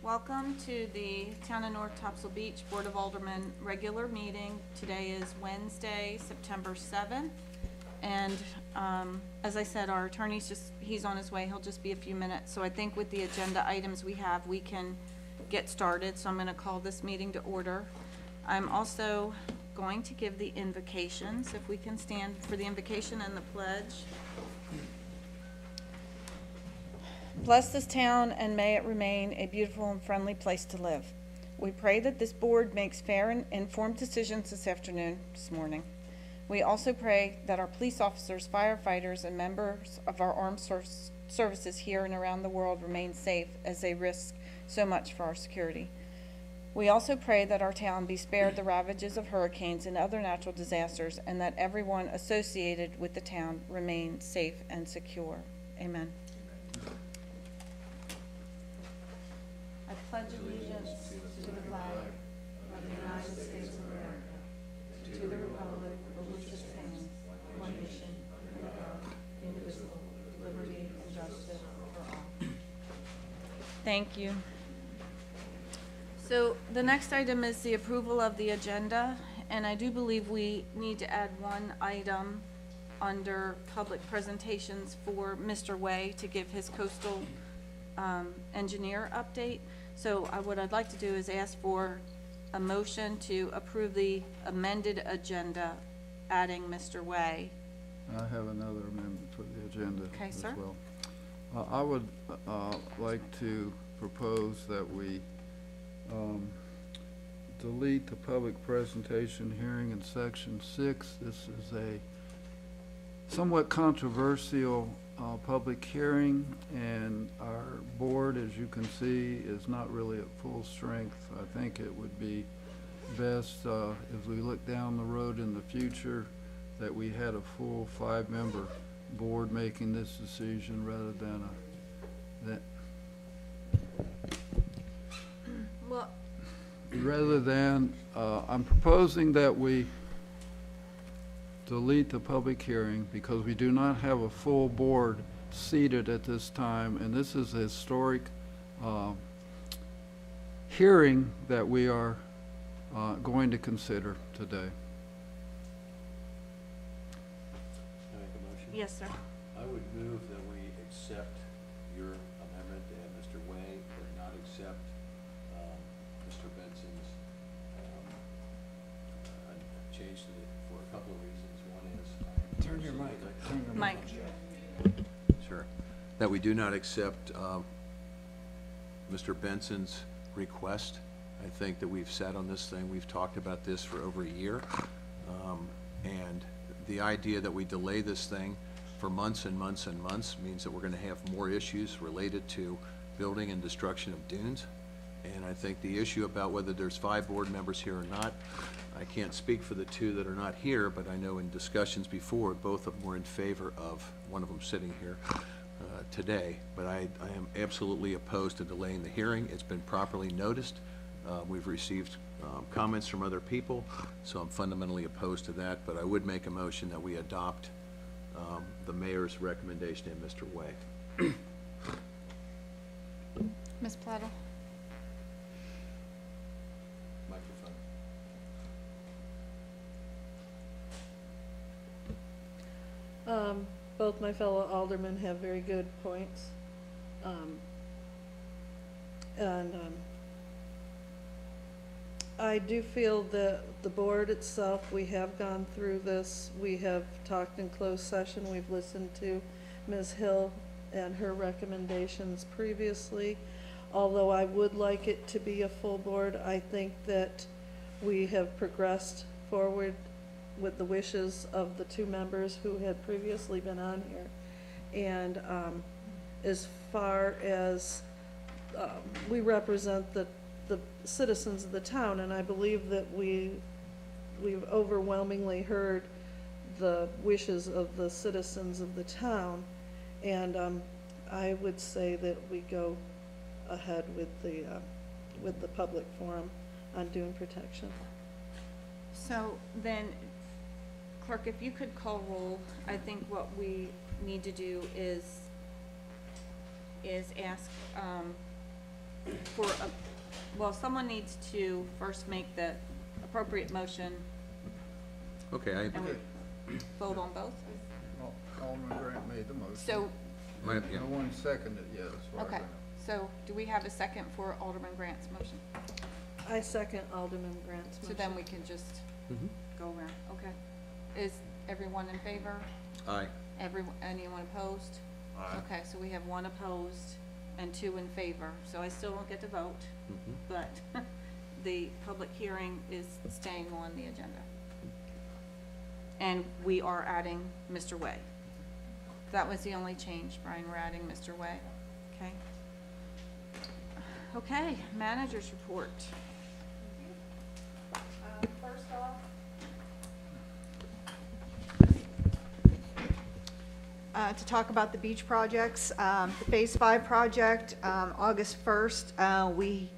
Welcome to the Town of North Topsail Beach Board of Aldermen regular meeting. Today is Wednesday, September 7th. And as I said, our attorney's he's on his way. He'll just be a few minutes. So I think with the agenda items we have, we can get started. So I'm going to call this meeting to order. I'm also going to give the invocations, if we can stand for the invocation and the pledge. Bless this town and may it remain a beautiful and friendly place to live. We pray that this board makes fair and informed decisions this morning. We also pray that our police officers, firefighters, and members of our armed services here and around the world remain safe as they risk so much for our security. We also pray that our town be spared the ravages of hurricanes and other natural disasters, and that everyone associated with the town remain safe and secure. Amen. I pledge allegiance to the flag of the United States of America, to the republic for which it stands, one nation, under God, indivisible, with liberty and justice for all. Thank you. So the next item is the approval of the agenda, and I do believe we need to add one item under public presentations for Mr. Way to give his coastal engineer update. So what I'd like to do is ask for a motion to approve the amended agenda, adding Mr. Way. I have another amendment for the agenda Okay, as sir. well. I would like to propose that we delete the public presentation hearing in section 6. This is a somewhat controversial public hearing, and our board, as you can see, is not really at full strength. I think it would be best as we look down the road in the future that we had a full 5-member board making this decision rather than I'm proposing that we delete the public hearing because we do not have a full board seated at this time, and this is a historic hearing that we are going to consider today. Can I make a motion? Yes, sir. I would move that we accept your amendment to add Mr. Way, but not accept Mr. Benson's change to it for a couple of reasons. One is... Turn your mic. Mike. Sure. That we do not accept Mr. Benson's request. I think that we've sat on this thing, we've talked about this for over a year, and the idea that we delay this thing for months and months and months means that we're going to have more issues related to building and destruction of dunes. And I think the issue about whether there's 5 board members here or not, I can't speak for the 2 that are not here, but I know in discussions before, both of them were in favor of one of them sitting here today. But I am absolutely opposed to delaying the hearing. It's been properly noticed. We've received comments from other people, so I'm fundamentally opposed to that. But I would make a motion that we adopt the mayor's recommendation and Mr. Way. Ms. Plattle. Both my fellow aldermen have very good points. I do feel that the board itself, we have gone through this. We have talked in closed session. We've listened to Ms. Hill and her recommendations previously. Although I would like it to be a full board, I think that we have progressed forward with the wishes of the 2 members who had previously been on here. And as far as we represent the citizens of the town, and I believe that we've overwhelmingly heard the wishes of the citizens of the town, and I would say that we go ahead with the public forum on dune protection. So then, clerk, if you could call roll, I think what we need to do is ask well, someone needs to first make the appropriate motion Okay, and we vote on both. Well, Alderman Grant made the motion. So, yeah. No one seconded it yet, as far as I okay, know. so do we have a second for Alderman Grant's motion? I second Alderman Grant's So motion. then we can just Mhm. go around, okay? Is everyone in favor? Aye. Anyone opposed? Aye. Okay, so we have one opposed and two in favor, so I still don't get to vote, Mhm. but the public hearing is staying on the agenda. And we are adding Mr. Way. That was the only change, Brian, we're adding Mr. Way, okay? Okay, managers report. First off, to talk about the beach projects, the Phase 5 project, August 1st, we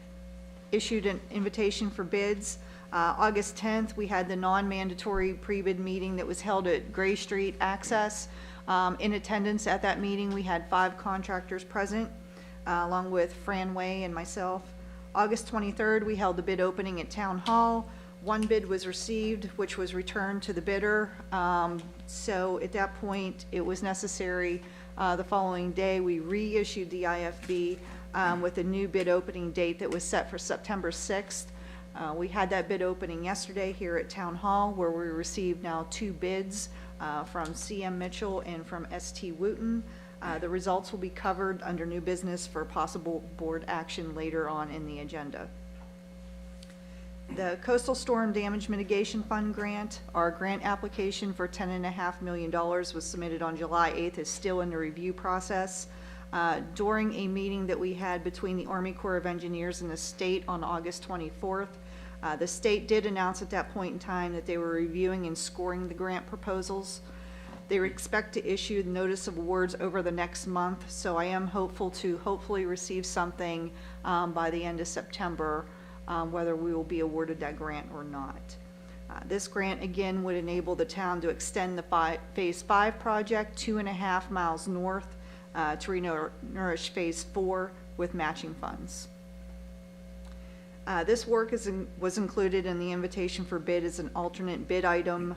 issued an invitation for bids. August 10th, we had the non-mandatory pre-bid meeting that was held at Gray Street Access. In attendance at that meeting, we had 5 contractors present, along with Fran Way and myself. August 23rd, we held the bid opening at Town Hall. 1 bid was received, which was returned to the bidder. So at that point, it was necessary, the following day, we reissued the IFB with a new bid opening date that was set for September 6th. We had that bid opening yesterday here at Town Hall, where we received now 2 bids from CM Mitchell and from ST Wooten. The results will be covered under new business for possible board action later on in the agenda. The Coastal Storm Damage Mitigation Fund grant, our grant application for $10.5 million was submitted on July 8th, is still in the review process. During a meeting that we had between the Army Corps of Engineers and the state on August 24th, the state did announce at that point in time that they were reviewing and scoring the grant proposals. They expect to issue the notice of awards over the next month, so I am hopeful to hopefully receive something by the end of September, whether we will be awarded that grant or not. This grant, again, would enable the town to extend the Phase 5 project 2.5 miles north to renourish Phase 4 with matching funds. This work was included in the invitation for bid as an alternate bid item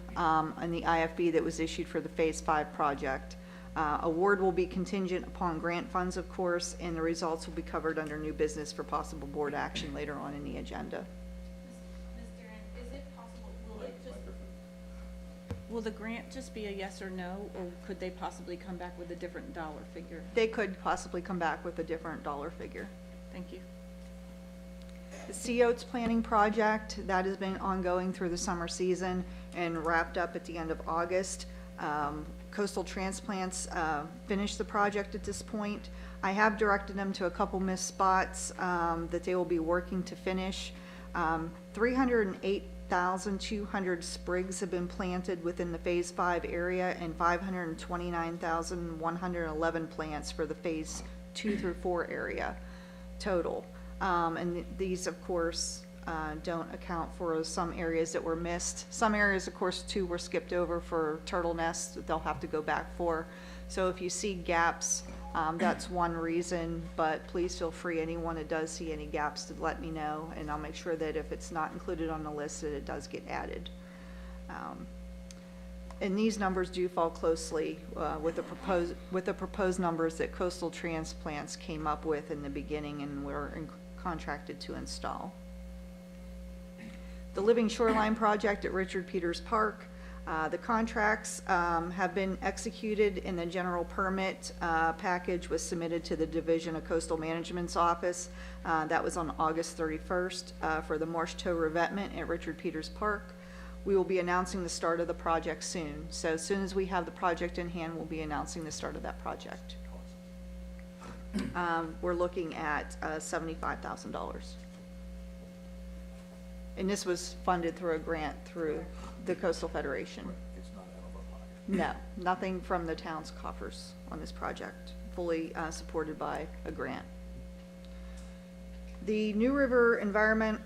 in the IFB that was issued for the Phase 5 project. Award will be contingent upon grant funds, of course, and the results will be covered under new business for possible board action later on in the agenda. Ms. Duran, is it possible, will the grant just be a yes or no, or could they possibly come back with a different dollar figure? They could possibly come back with a different dollar figure. Thank you. The Sea Oats planning project, that has been ongoing through the summer season and wrapped up at the end of August. Coastal Transplants finished the project at this point. I have directed them to a couple missed spots that they will be working to finish. 308,200 sprigs have been planted within the Phase 5 area and 529,111 plants for the Phase 2 through 4 area total. And these, of course, don't account for some areas that were missed. Some areas, of course, too, were skipped over for turtle nests that they'll have to go back for. So if you see gaps, that's one reason, but please feel free, anyone that does see any gaps, to let me know, and I'll make sure that if it's not included on the list, that it does get added. And these numbers do fall closely with the proposed numbers that Coastal Transplants came up with in the beginning and were contracted to install. The Living Shoreline project at Richard Peters Park, the contracts have been executed and the general permit package was submitted to the Division of Coastal Management's office. That was on August 31st for the Marsh Tow revetment at Richard Peters Park. We will be announcing the start of the project soon. So as soon as we have the project in hand, we'll be announcing the start of that project. We're looking at $75,000. And this was funded through a grant through the Coastal Federation. It's not out of our pocket. No, nothing from the town's coffers on this project, fully supported by a grant. The New River Environmental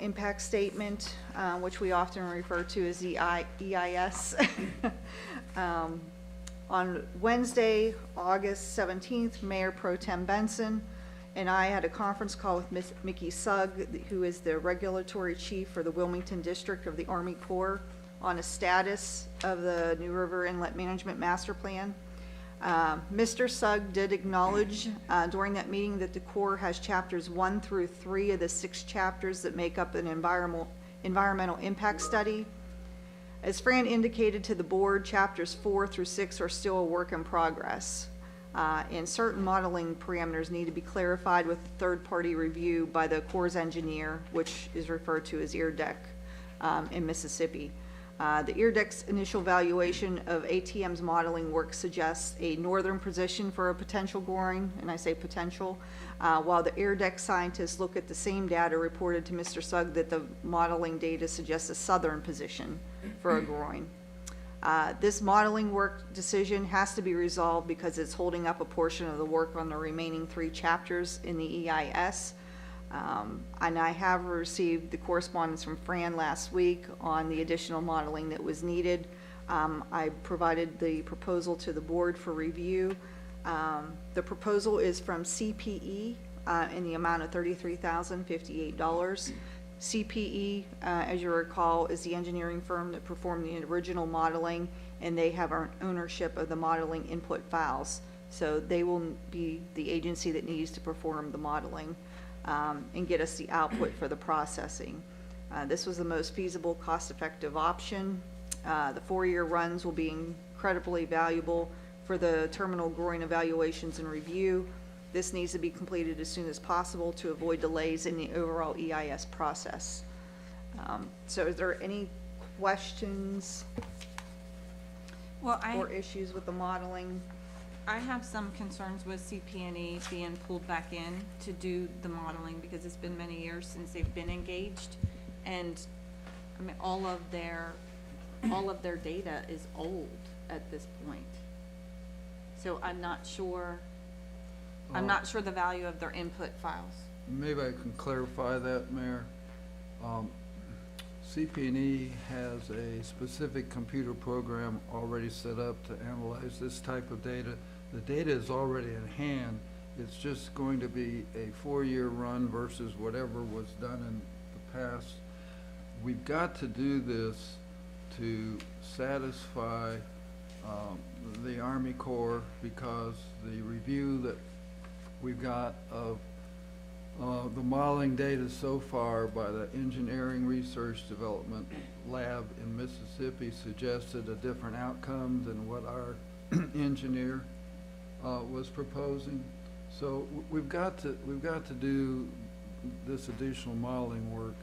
Impact Statement, which we often refer to as the EIS. On Wednesday, August 17th, Mayor Pro Tem Benson and I had a conference call with Miss Mickey Sugg, who is the regulatory chief for the Wilmington District of the Army Corps, on a status of the New River Inlet Management Master Plan. Mr. Sugg did acknowledge during that meeting that the Corps has chapters 1 through 3 of the 6 chapters that make up an environmental impact study. As Fran indicated to the board, chapters 4 through 6 are still a work in progress. And certain modeling parameters need to be clarified with third-party review by the Corps engineer, which is referred to as EARDEC in Mississippi. The EARDEC's initial valuation of ATM's modeling work suggests a northern position for a potential groin, and I say potential, while the EARDEC scientists look at the same data reported to Mr. Sugg that the modeling data suggests a southern position for a groin. This modeling work decision has to be resolved because it's holding up a portion of the work on the remaining 3 chapters in the EIS. And I have received the correspondence from Fran last week on the additional modeling that was needed. I provided the proposal to the board for review. The proposal is from CPE in the amount of $33,058. CPE, as you recall, is the engineering firm that performed the original modeling, and they have ownership of the modeling input files. So they will be the agency that needs to perform the modeling and get us the output for the processing. This was the most feasible, cost-effective option. The 4-year runs will be incredibly valuable for the terminal groin evaluations and review. This needs to be completed as soon as possible to avoid delays in the overall EIS process. So is there any questions Well, or issues with the modeling? I have some concerns with CP&E being pulled back in to do the modeling because it's been many years since they've been engaged. And, I mean, all of their data is old at this point. So I'm not sure the value of their input files. Maybe I can clarify that, Mayor. CP&E has a specific computer program already set up to analyze this type of data. The data is already in hand. It's just going to be a 4-year run versus whatever was done in the past. We've got to do this to satisfy the Army Corps because the review that we've got of the modeling data so far by the Engineering Research Development Lab in Mississippi suggested a different outcome than what our engineer was proposing. So we've got to do this additional modeling work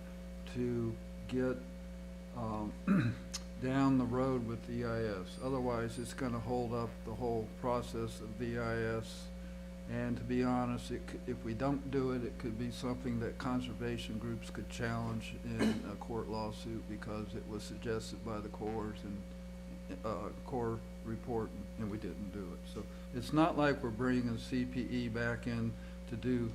to get down the road with the EIS. Otherwise, it's going to hold up the whole process of the EIS. And to be honest, if we don't do it, it could be something that conservation groups could challenge in a court lawsuit because it was suggested by the Corps and Corps report, and we didn't do it. So it's not like we're bringing CPE back in to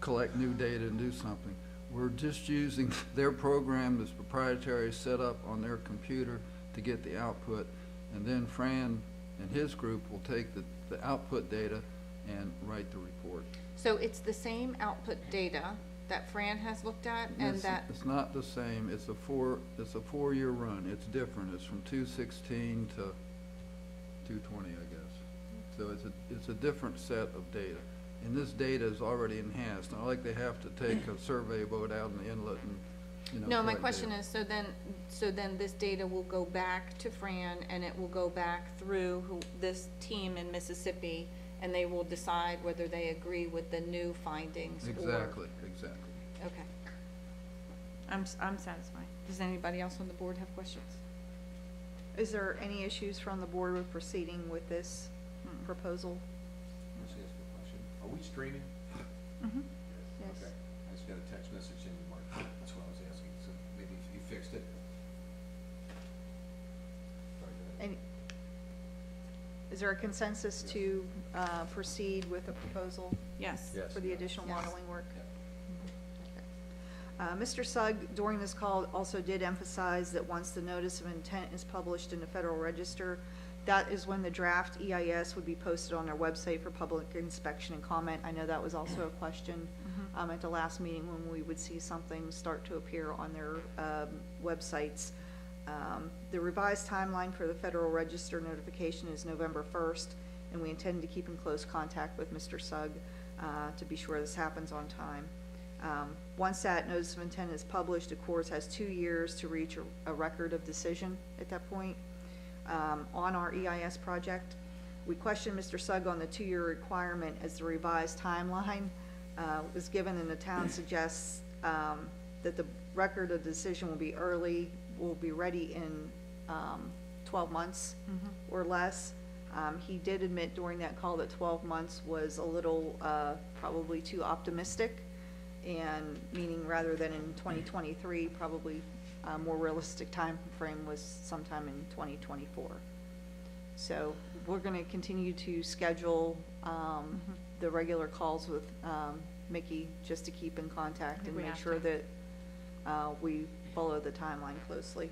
collect new data and do something. We're just using their program that's proprietary, set up on their computer to get the output, and then Fran and his group will take the output data and write the report. So it's the same output data that Fran has looked at and that. It's not the same. It's a 4-year run. It's different. It's from 216 to 220, I guess. So it's a different set of data. And this data is already enhanced. Not like they have to take a survey boat out in the inlet and, No, my collect question data. is, so then this data will go back to Fran and it will go back through this team in Mississippi, and they will decide whether they agree with the new findings or. Exactly. Okay. I'm satisfied. Does anybody else on the board have questions? Is there any issues from the board with proceeding with this proposal? Let's ask a question. Are we streaming? Mm-hmm. Okay. I just got a text message in, Mark. That's what I was asking. So maybe you fixed it. Sorry, go ahead. And is there a consensus to proceed with the proposal Yes. Yes. for the additional Yes. modeling work? Mr. Sugg, during this call, also did emphasize that once the notice of intent is published in the Federal Register, that is when the draft EIS would be posted on their website for public inspection and comment. I know that was also a question at the last meeting, when we would see something start to appear on their websites. The revised timeline for the Federal Register notification is November 1st, and we intend to keep in close contact with Mr. Sugg to be sure this happens on time. Once that notice of intent is published, the court has 2 years to reach a record of decision at that point on our EIS project. We questioned Mr. Sugg on the 2-year requirement, as the revised timeline was given, and the town suggests that the record of decision will be ready in 12 months or less. He did admit during that call that 12 months was a little probably too optimistic, and meaning rather than in 2023, probably a more realistic time frame was sometime in 2024. So we're going to continue to schedule the regular calls with Mickey, just to keep in contact and make sure that we follow the timeline closely.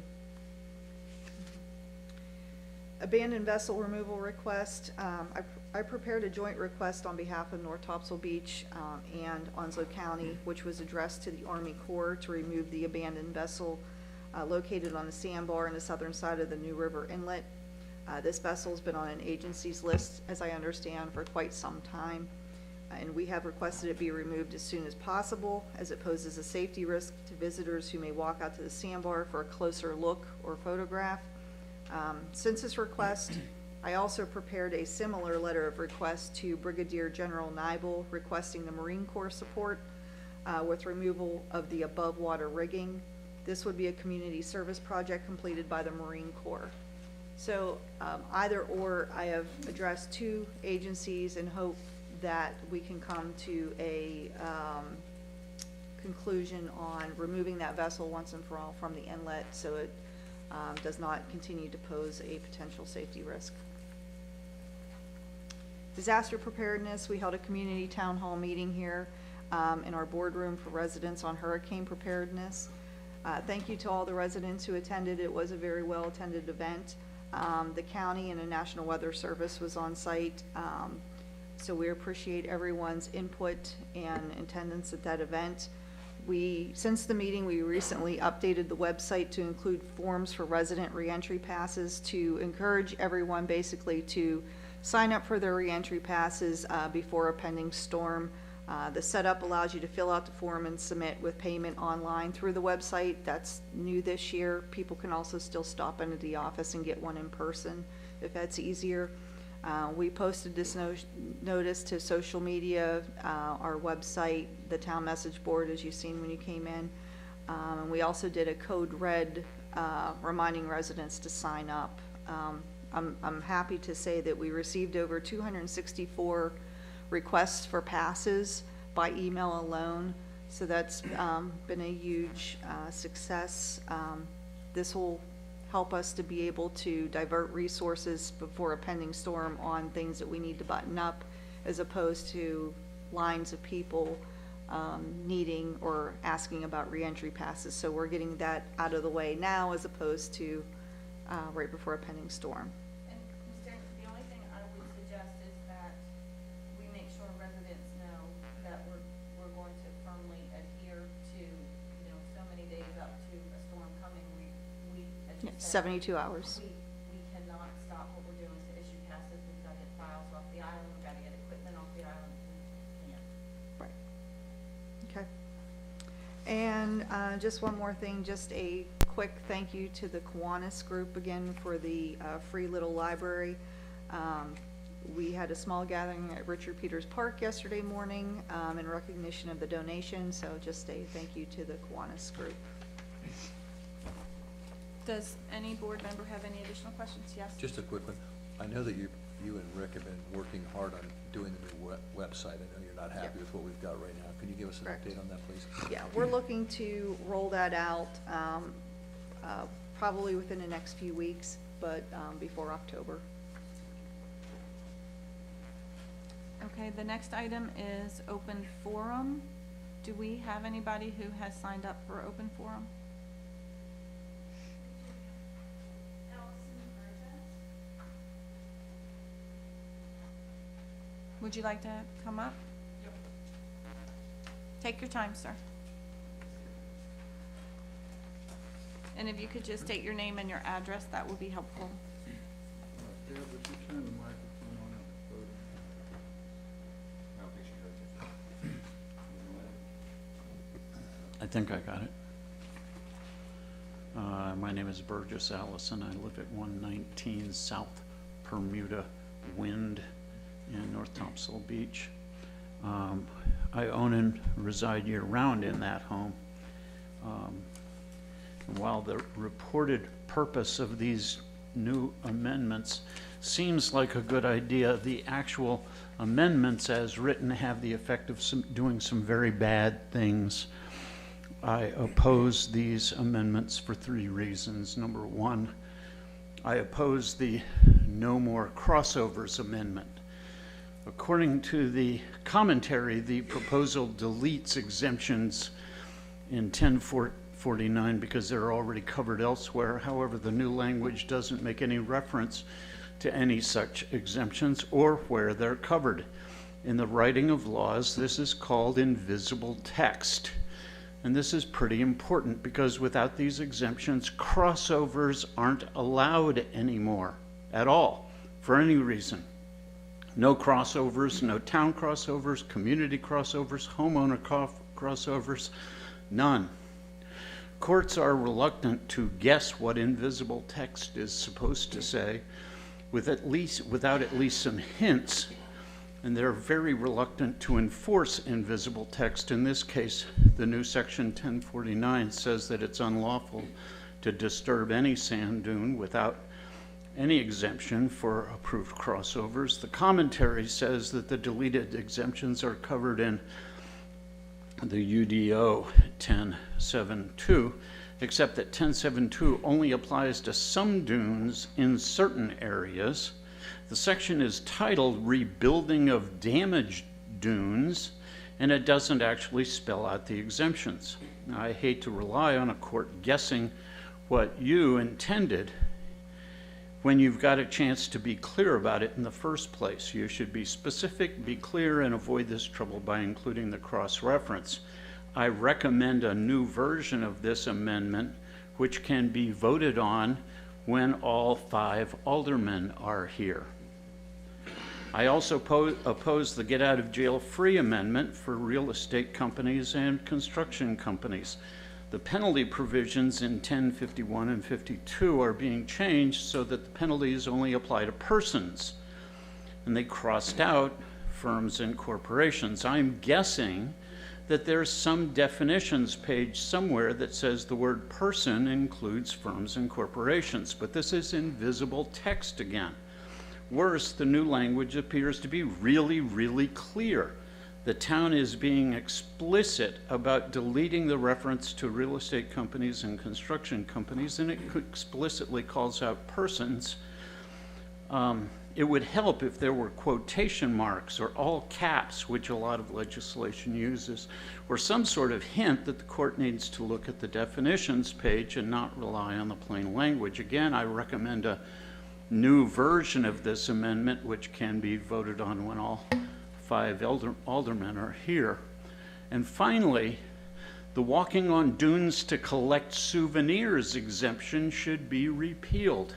Abandoned vessel removal request. I prepared a joint request on behalf of North Topsail Beach and Onslow County, which was addressed to the Army Corps to remove the abandoned vessel located on the sandbar on the southern side of the New River Inlet. This vessel's been on an agency's list, as I understand, for quite some time, and we have requested it be removed as soon as possible, as it poses a safety risk to visitors who may walk out to the sandbar for a closer look or photograph. Since this request, I also prepared a similar letter of request to Brigadier General Nibel, requesting the Marine Corps support with removal of the above water rigging. This would be a community service project completed by the Marine Corps. So either or, I have addressed 2 agencies and hope that we can come to a conclusion on removing that vessel once and for all from the inlet, so it does not continue to pose a potential safety risk. Disaster preparedness. We held a community town hall meeting here in our boardroom for residents on hurricane preparedness. Thank you to all the residents who attended. It was a very well attended event. The county and the National Weather Service was on site, so we appreciate everyone's input and attendance at that event. Since the meeting, we recently updated the website to include forms for resident reentry passes to encourage everyone basically to sign up for their reentry passes before a pending storm. The setup allows you to fill out the form and submit with payment online through the website. That's new this year. People can also still stop into the office and get one in person if that's easier. We posted this notice to social media, our website, the town message board, as you've seen when you came in. And we also did a code red reminding residents to sign up. I'm happy to say that we received over 264 requests for passes by email alone, so that's been a huge success. This will help us to be able to divert resources before a pending storm on things that we need to button up, as opposed to lines of people needing or asking about reentry passes. So we're getting that out of the way now, as opposed to right before a pending storm. And Mr. The only thing I would suggest is that we make sure residents know that we're going to firmly adhere to, so many days up to a storm coming. We as you said, 72 hours. We cannot stop what we're doing to issue passes. We've got to get files off the island. We've got to get equipment off the island. We can't. Right. Okay. And just one more thing, just a quick thank you to the Kiwanis group again for the free little library. We had a small gathering at Richard Peters Park yesterday morning in recognition of the donation, so just a thank you to the Kiwanis group. Does any board member have any additional questions? Yes? Just a quick one. I know that you and Rick have been working hard on doing the new website. I know you're not happy Yep. with what we've got right now. Can you give us an Correct. update on that, please? Yeah, we're looking to roll that out probably within the next few weeks, but before October. Okay, the next item is open forum. Do we have anybody who has signed up for open forum? Would you like to come up? Yep. Take your time, sir. And if you could just state your name and your address, that would be helpful. Yeah, but you turn the microphone on at the podium. I think I got it. My name is Burgess Allison. I live at 119 South Bermuda Wind in North Topsail Beach. I own and reside year-round in that home. While the reported purpose of these new amendments seems like a good idea, the actual amendments as written have the effect of doing some very bad things. I oppose these amendments for 3 reasons. Number 1, I oppose the no more crossovers amendment. According to the commentary, the proposal deletes exemptions in 1049 because they're already covered elsewhere. However, the new language doesn't make any reference to any such exemptions or where they're covered. In the writing of laws, this is called invisible text. And this is pretty important because without these exemptions, crossovers aren't allowed anymore at all, for any reason. No crossovers, no town crossovers, community crossovers, homeowner crossovers, none. Courts are reluctant to guess what invisible text is supposed to say without at least some hints, and they're very reluctant to enforce invisible text. In this case, the new section 1049 says that it's unlawful to disturb any sand dune without any exemption for approved crossovers. The commentary says that the deleted exemptions are covered in the UDO 1072, except that 1072 only applies to some dunes in certain areas. The section is titled Rebuilding of Damaged Dunes, and it doesn't actually spell out the exemptions. Now, I hate to rely on a court guessing what you intended when you've got a chance to be clear about it in the first place. You should be specific, be clear, and avoid this trouble by including the cross-reference. I recommend a new version of this amendment, which can be voted on when all 5 aldermen are here. I also oppose the get out of jail free amendment for real estate companies and construction companies. The penalty provisions in 1051 and 52 are being changed so that the penalties only apply to persons, and they crossed out firms and corporations. I'm guessing that there's some definitions page somewhere that says the word person includes firms and corporations, but this is invisible text again. Worse, the new language appears to be really, really clear. The town is being explicit about deleting the reference to real estate companies and construction companies, and it explicitly calls out persons. It would help if there were quotation marks or all caps, which a lot of legislation uses, or some sort of hint that the court needs to look at the definitions page and not rely on the plain language. Again, I recommend a new version of this amendment, which can be voted on when all 5 aldermen are here. And finally, the walking on dunes to collect souvenirs exemption should be repealed.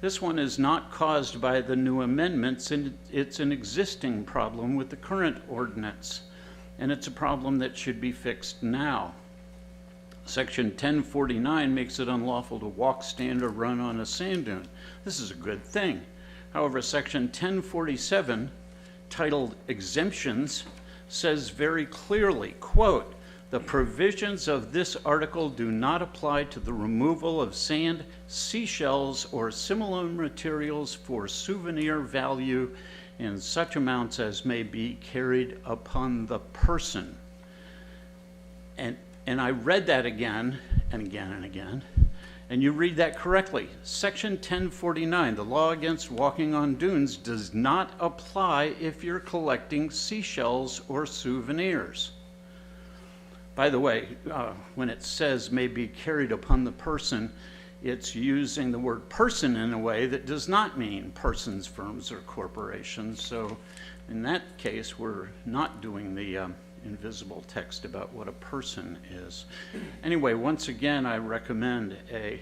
This one is not caused by the new amendments, and it's an existing problem with the current ordinance, and it's a problem that should be fixed now. Section 1049 makes it unlawful to walk, stand, or run on a sand dune. This is a good thing. However, Section 1047, titled Exemptions, says very clearly, quote, "The provisions of this article do not apply to the removal of sand, seashells, or similar materials for souvenir value in such amounts as may be carried upon the person." And I read that again and again and again, and you read that correctly. Section 1049, the law against walking on dunes, does not apply if you're collecting seashells or souvenirs. By the way, when it says may be carried upon the person, it's using the word person in a way that does not mean persons, firms, or corporations. So in that case, we're not doing the invisible text about what a person is. Anyway, once again, I recommend a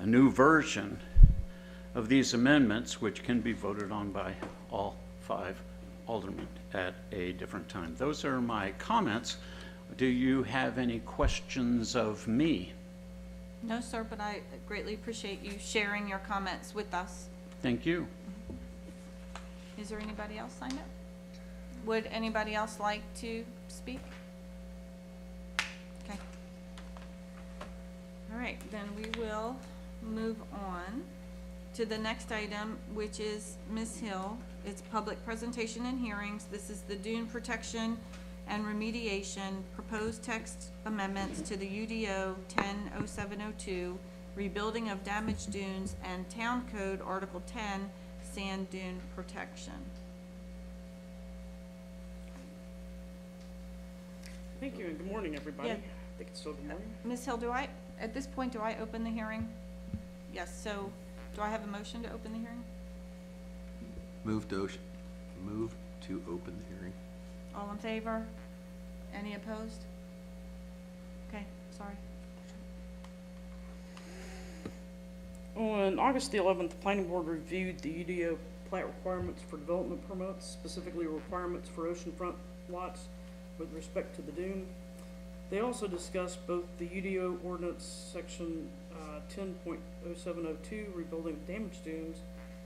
new version of these amendments, which can be voted on by all 5 aldermen at a different time. Those are my comments. Do you have any questions of me? No, sir, but I greatly appreciate you sharing your comments with us. Thank you. Is there anybody else signed up? Would anybody else like to speak? Okay. All right, then we will move on to the next item, which is Ms. Hill. It's public presentation and hearings. This is the dune protection and remediation proposed text amendments to the UDO 100702, rebuilding of damaged dunes, and Town Code Article 10, sand dune protection. Thank you, and good morning, everybody. Yeah. I think it's still good morning. Ms. Hill, at this point, do I open the hearing? Yes, so do I have a motion to open the hearing? Move to open the hearing. All in favor? Any opposed? Okay, sorry. On August the 11th, the planning board reviewed the UDO plat requirements for development permits, specifically requirements for oceanfront lots with respect to the dune. They also discussed both the UDO ordinance section 10.0702, rebuilding damaged dunes,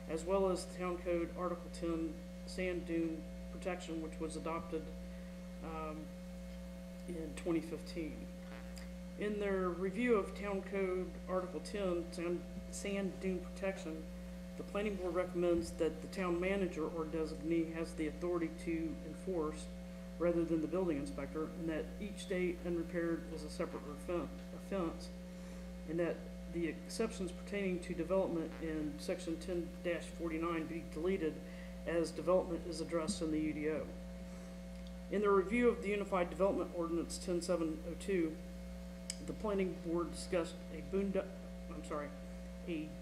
as well as the Town Code Article 10, sand dune protection, which was adopted in 2015. In their review of Town Code Article 10, sand dune protection, the planning board recommends that the town manager or designee has the authority to enforce rather than the building inspector, and that each day unrepaired is a separate offense, and that the exceptions pertaining to development in section 10-49 be deleted as development is addressed in the UDO. In the review of the Unified Development Ordinance 10702, the planning board discussed a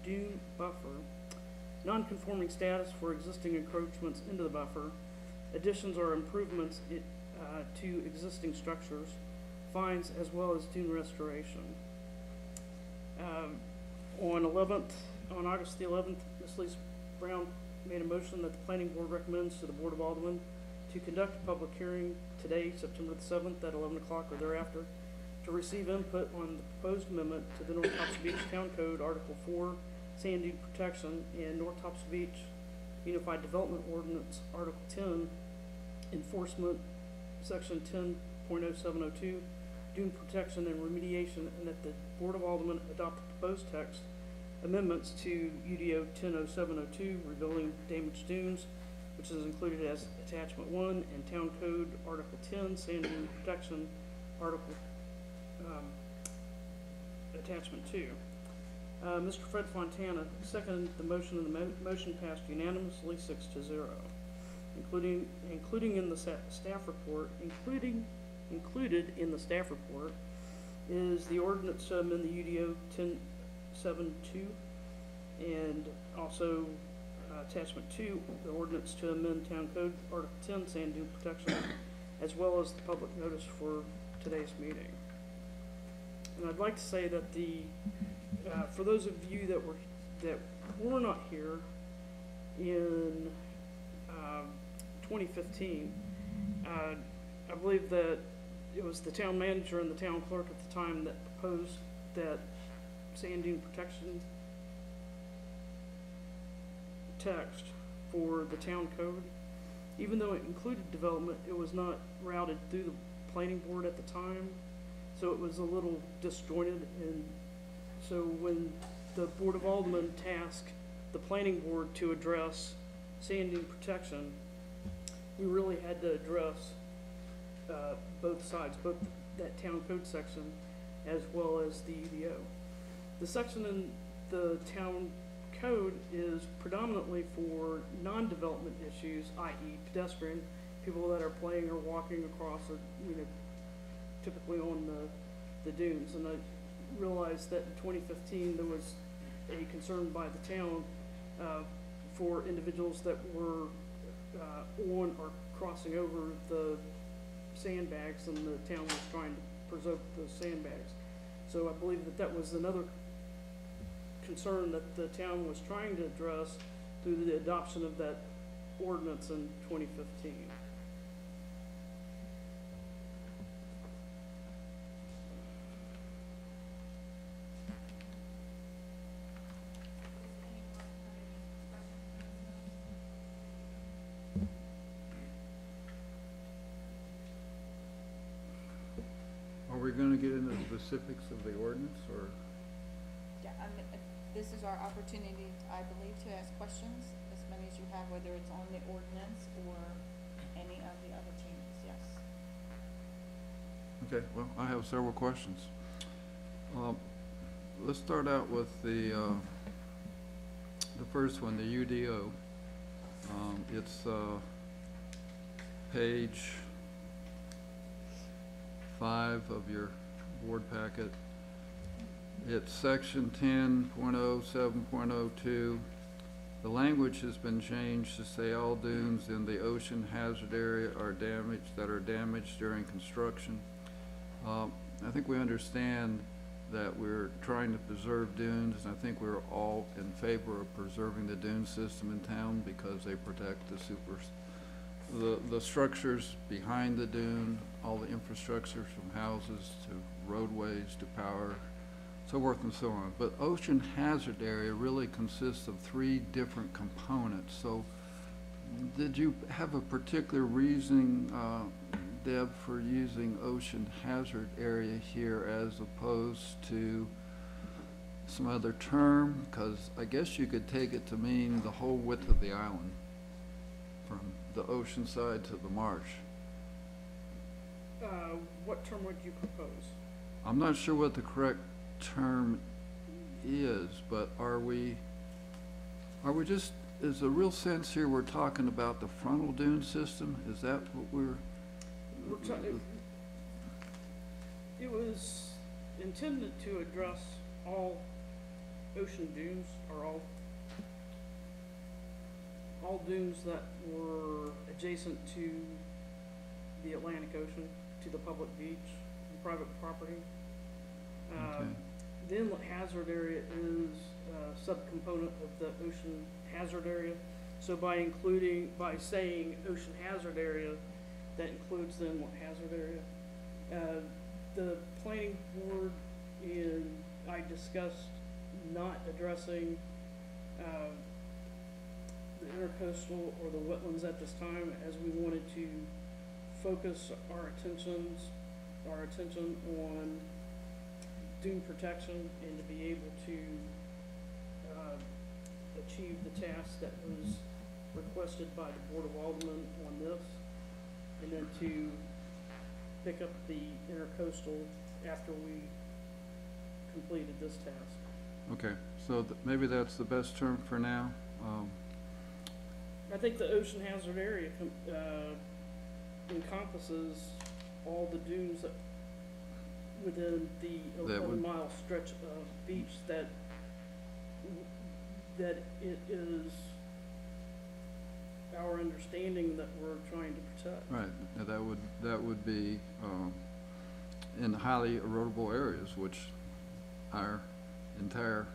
dune buffer, non-conforming status for existing encroachments into the buffer, additions or improvements to existing structures, fines, as well as dune restoration. On August the 11th, Ms. Lisa Brown made a motion that the planning board recommends to the Board of Aldermen to conduct a public hearing today, September the 7th at 11 o'clock or thereafter, to receive input on the proposed amendment to the North Topsail Beach Town Code Article 4, sand dune protection, and North Topsail Beach Unified Development Ordinance Article 10, enforcement, section 10.0702, dune protection and remediation, and that the Board of Aldermen adopt the proposed text amendments to UDO 100702, rebuilding damaged dunes, which is included as attachment 1, and Town Code Article 10, sand dune protection, Article attachment 2. Mr. Fred Fontana seconded the motion, and the motion passed unanimously 6-0. Including in the staff report, included in the staff report is the ordinance to amend the UDO 1072, and also attachment 2, the ordinance to amend Town Code Article 10, sand dune protection, as well as the public notice for today's meeting. And I'd like to say that for those of you that were not here in 2015, I believe that it was the town manager and the town clerk at the time that proposed that sand dune protection text for the town code. Even though it included development, it was not routed through the planning board at the time, so it was a little disjointed. And so when the Board of Aldermen tasked the planning board to address sand dune protection, we really had to address both sides, both that town code section as well as the UDO. The section in the town code is predominantly for non-development issues, i.e. pedestrian, people that are playing or walking across, or typically on the dunes. And I realized that in 2015, there was a concern by the town for individuals that were on or crossing over the sandbags, and the town was trying to preserve those sandbags. So I believe that that was another concern that the town was trying to address through the adoption of that ordinance in 2015. Are we gonna get into the specifics of the ordinance, or? Yeah, this is our opportunity, I believe, to ask questions, as many as you have, whether it's on the ordinance or any of the other changes, yes. Okay, well, I have several questions. Let's start out with the first one, the UDO. It's page 5 of your board packet. It's section 10.07.02. The language has been changed to say all dunes in the ocean hazard area are damaged during construction. I think we understand that we're trying to preserve dunes, and I think we're all in favor of preserving the dune system in town because they protect the structures behind the dune, all the infrastructure from houses to roadways to power, so forth and so on. But ocean hazard area really consists of 3 different components. So did you have a particular reasoning, Deb, for using ocean hazard area here as opposed to some other term? Because I guess you could take it to mean the whole width of the island, from the ocean side to the marsh. What term would you propose? I'm not sure what the correct term is, but are we just, is the real sense here we're talking about the frontal dune system? Is that what it was intended to address all ocean dunes, or all dunes that were adjacent to the Atlantic Ocean, to the public beach, and private property. Okay. The inlet hazard area is a subcomponent of the ocean hazard area. So by saying ocean hazard area, that includes the inlet hazard area. The planning board and I discussed not addressing the intercoastal or the wetlands at this time, as we wanted to focus our attention on dune protection and to be able to achieve the task that was requested by the Board of Aldermen on this, and then to pick up the intercoastal after we completed this task. Okay, so maybe that's the best term for now. I think the ocean hazard area encompasses all the dunes that within the 11-mile stretch of beach that it is our understanding that we're trying to protect. Right, now that would be in highly erodible areas, which our entire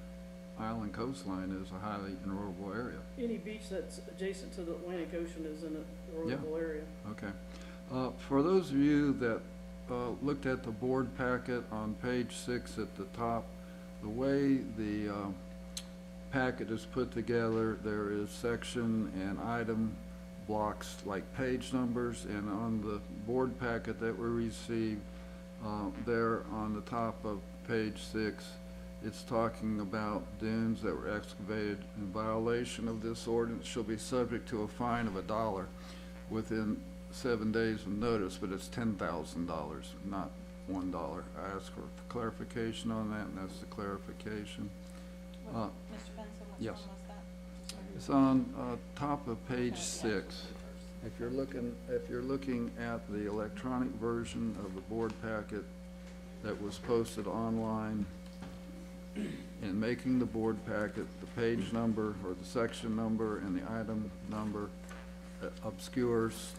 island coastline is a highly erodible area. Any beach that's adjacent to the Atlantic Ocean is in an erodible area. Okay. For those of you that looked at the board packet on page 6 at the top, the way the packet is put together, there is section and item blocks like page numbers, and on the board packet that we received, there on the top of page 6, it's talking about dunes that were excavated in violation of this ordinance shall be subject to a fine of $1 within 7 days of notice, but it's $10,000, not $1. I asked for clarification on that, and that's the clarification. Mr. Benson, which yes. one was that? It's on top of page 6. If you're looking at the electronic version of the board packet, that was posted online in making the board packet, the page number or the section number and the item number obscures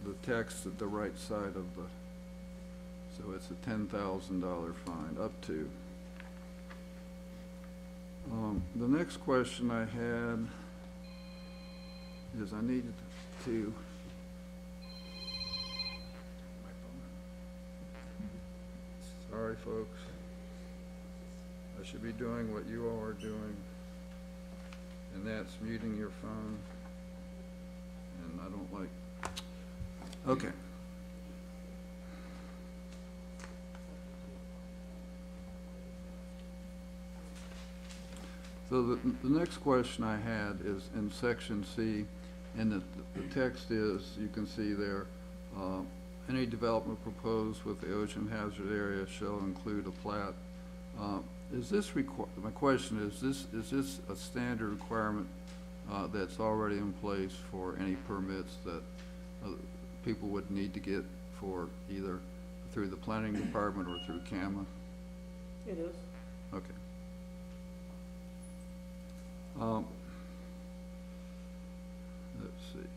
the text at the right side of the, so it's a $10,000 fine, up to. The next question I had is I needed to, sorry folks, I should be doing what you all are doing, and that's muting your phone, and I don't like, okay. So the next question I had is in section C, and the text is, you can see there, any development proposed with the ocean hazard area shall include a plat. Is this my question is this a standard requirement that's already in place for any permits that people would need to get for either through the planning department or through CAMA? It is. Okay. Let's see.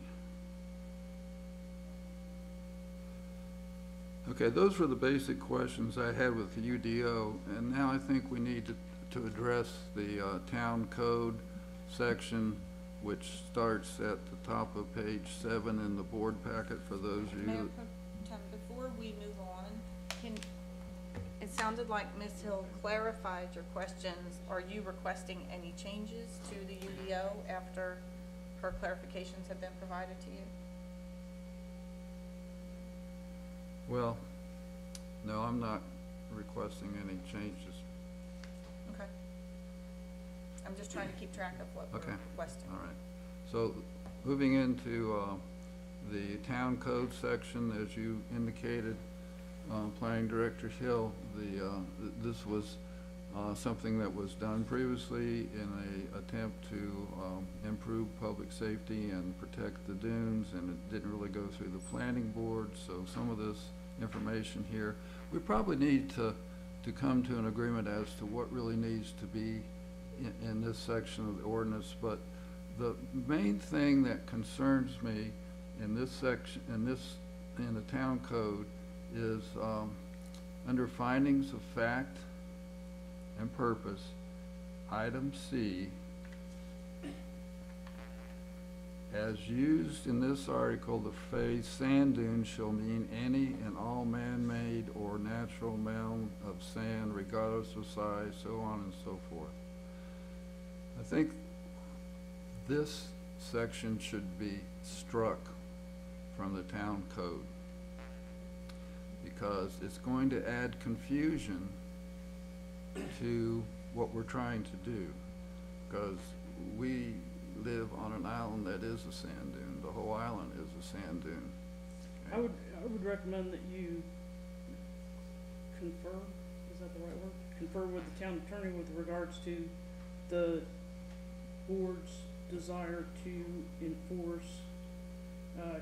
Okay, those were the basic questions I had with the UDO, and now I think we need to address the town code section, which starts at the top of page 7 in the board packet for those of you. Mayor Pro Tem, before we move on, it sounded like Ms. Hill clarified your questions. Are you requesting any changes to the UDO after her clarifications have been provided to you? Well, no, I'm not requesting any changes. Okay. I'm just trying to keep track of what Okay. we're requesting. All right. So moving into the town code section, as you indicated, Planning Director Hill, this was something that was done previously in an attempt to improve public safety and protect the dunes, and it didn't really go through the planning board. So some of this information here, we probably need to come to an agreement as to what really needs to be in this section of the ordinance. But the main thing that concerns me in this section, in the town code, is under findings of fact and purpose, item C, as used in this article, the phrase sand dune shall mean any and all man-made or natural mound of sand regardless of size, so on and so forth. I think this section should be struck from the town code, because it's going to add confusion to what we're trying to do, because we live on an island that is a sand dune. The whole island is a sand dune. I would recommend that you confer, is that the right word? Confer with the town attorney with regards to the board's desire to enforce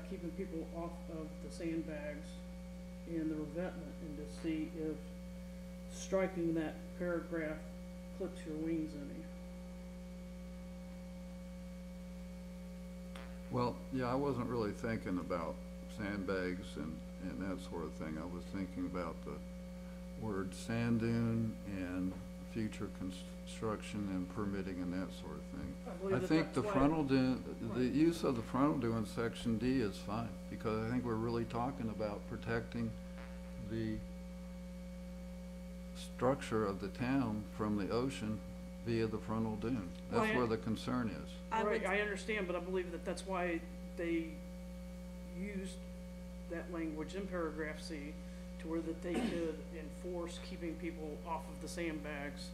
keeping people off of the sandbags and the revetment, and to see if striking that paragraph clips your wings any. Well, yeah, I wasn't really thinking about sandbags and that sort of thing. I was thinking about the word sand dune and future construction and permitting and that sort of thing. I think the frontal dune, the use of the frontal dune in section D is fine, because I think we're really talking about protecting the structure of the town from the ocean via the frontal dune. That's where the concern is. Right, I understand, but I believe that that's why they used that language in paragraph C, to where that they could enforce keeping people off of the sandbags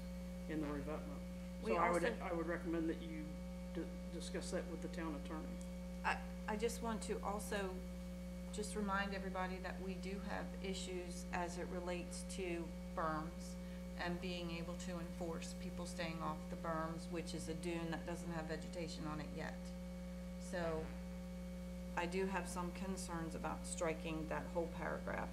in the revetment. So I would recommend that you discuss that with the town attorney. I just want to also just remind everybody that we do have issues as it relates to berms and being able to enforce people staying off the berms, which is a dune that doesn't have vegetation on it yet. So I do have some concerns about striking that whole paragraph.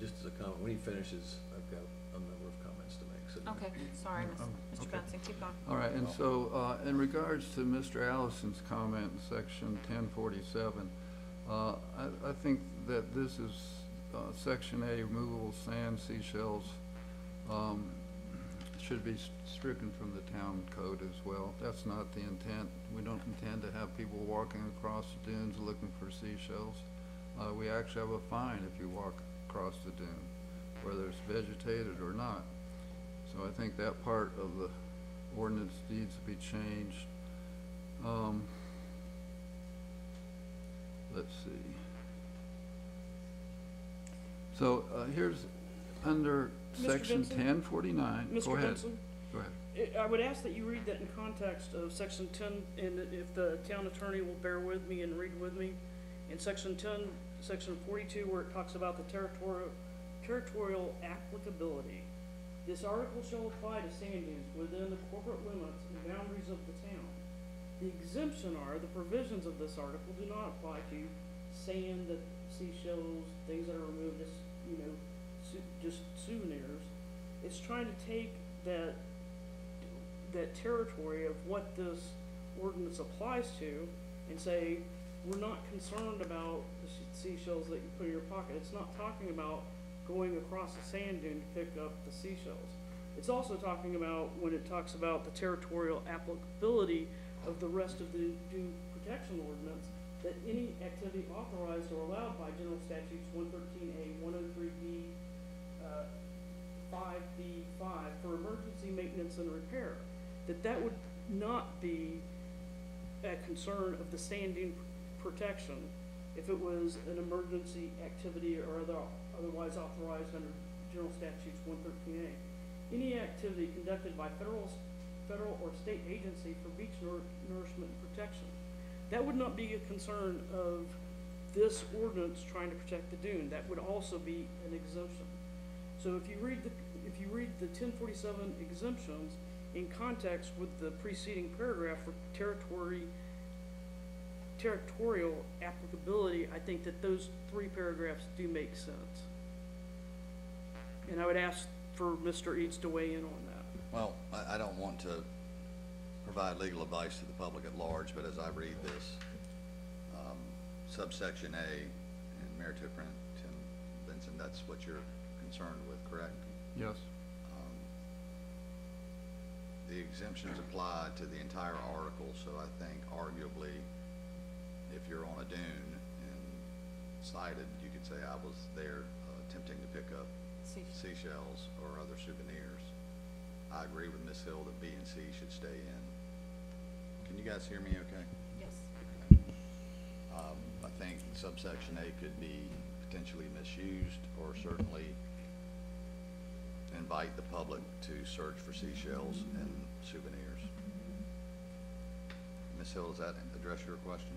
just as a comment, when he finishes, I've got a number of comments to make, so. Okay, sorry, Oh, Mr. okay. Benson, keep going. All right, and so, in regards to Mr. Allison's comment in section 1047, I think that this is, section A, removable sand, seashells, should be stricken from the town code as well. That's not the intent. We don't intend to have people walking across the dunes looking for seashells. We actually have a fine if you walk across the dune, whether it's vegetated or not. So I think that part of the ordinance needs to be changed. Let's see. So, here's under Mr. section Benson? 1049. Go Mr. ahead. Benson, Go ahead. I would ask that you read that in context of section 10, and if the town attorney will bear with me and read with me. In section 10, section 42, where it talks about the territorial applicability. This article shall apply to sand dunes within the corporate limits and boundaries of the town. The exemption are, the provisions of this article do not apply to sand, seashells, things that are removed as, just souvenirs. It's trying to take that territory of what this ordinance applies to and say, we're not concerned about the seashells that you put in your pocket. It's not talking about going across a sand dune to pick up the seashells. It's also talking about, when it talks about the territorial applicability of the rest of the dune protection ordinance, that any activity authorized or allowed by General Statutes 113A, 103B, 5B5 for emergency maintenance and repair, that would not be a concern of the sand dune protection if it was an emergency activity or otherwise authorized under General Statutes 113A. Any activity conducted by federal or state agency for beach nourishment and protection, that would not be a concern of this ordinance trying to protect the dune. That would also be an exemption. So if you read the 1047 exemptions in context with the preceding paragraph for territorial applicability, I think that those three paragraphs do make sense. And I would ask for Mr. Eads to weigh in on that. Well, I don't want to provide legal advice to the public at large, but as I read this, subsection A in Mayor Tim Benson, that's what you're concerned with, correct? Yes. The exemptions apply to the entire article, so I think arguably, if you're on a dune and cited, you could say I was there attempting to pick up seashells or other souvenirs. I agree with Ms. Hill that B and C should stay in. Can you guys hear me okay? Yes. I think subsection A could be potentially misused, or certainly invite the public to search for seashells and souvenirs. Ms. Hill, does that address your question?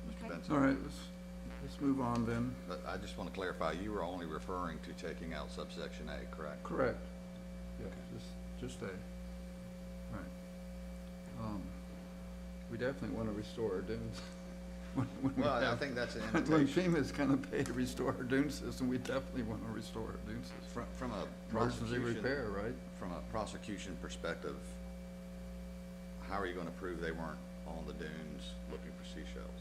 Mr. Benson? All right, let's move on then. But I just want to clarify, you were only referring to taking out subsection A, correct? Correct. Yeah, just A. Right. We definitely want to restore our dunes. Well, I think that's an When invitation. FEMA's gonna pay to restore our dune system, we definitely want to restore our dune system. From a Emergency prosecution, repair, right? from a prosecution perspective, how are you going to prove they weren't on the dunes looking for seashells?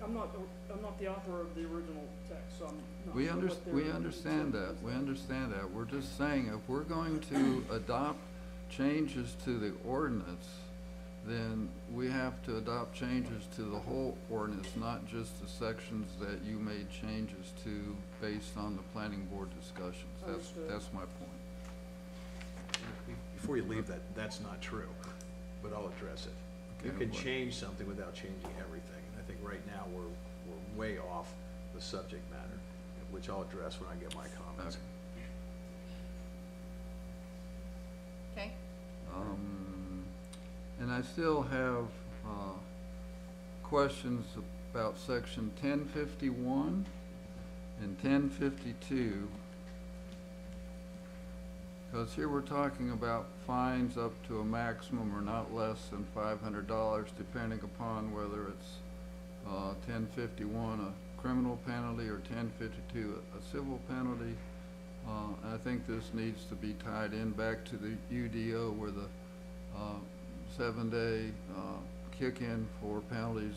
I'm not the author of the original text, so I'm not We sure what their understand that, intent we is. understand that. We're just saying, if we're going to adopt changes to the ordinance, then we have to adopt changes to the whole ordinance, not just the sections that you made changes to based on the planning board discussions. Understood. That's my point. Before you leave that, that's not true, but I'll address it. You Okay, can what? change something without changing everything. And I think right now we're way off the subject matter, which I'll address when I get my comments. Okay, And I still have, questions about section 1051 and 1052. Because here we're talking about fines up to a maximum or not less than $500, depending upon whether it's 1051, a criminal penalty, or 1052, a civil penalty. I think this needs to be tied in back to the UDO, where the 7-day kick-in for penalties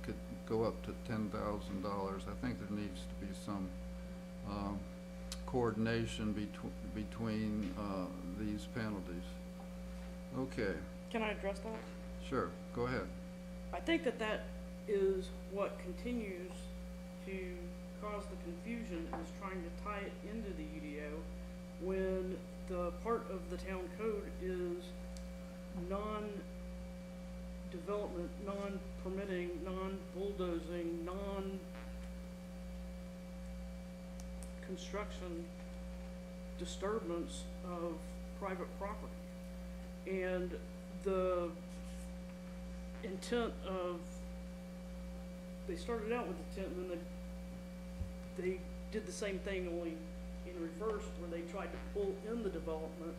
could go up to $10,000. I think there needs to be some coordination between these penalties. Okay, Can I address that? sure, go ahead. I think that that is what continues to cause the confusion, is trying to tie it into the UDO when the part of the town code is non-development, non-permitting, non-bulldozing, non-construction disturbance of private property. And the intent of, they started out with the intent, and then they did the same thing, only in reverse, where they tried to pull in the development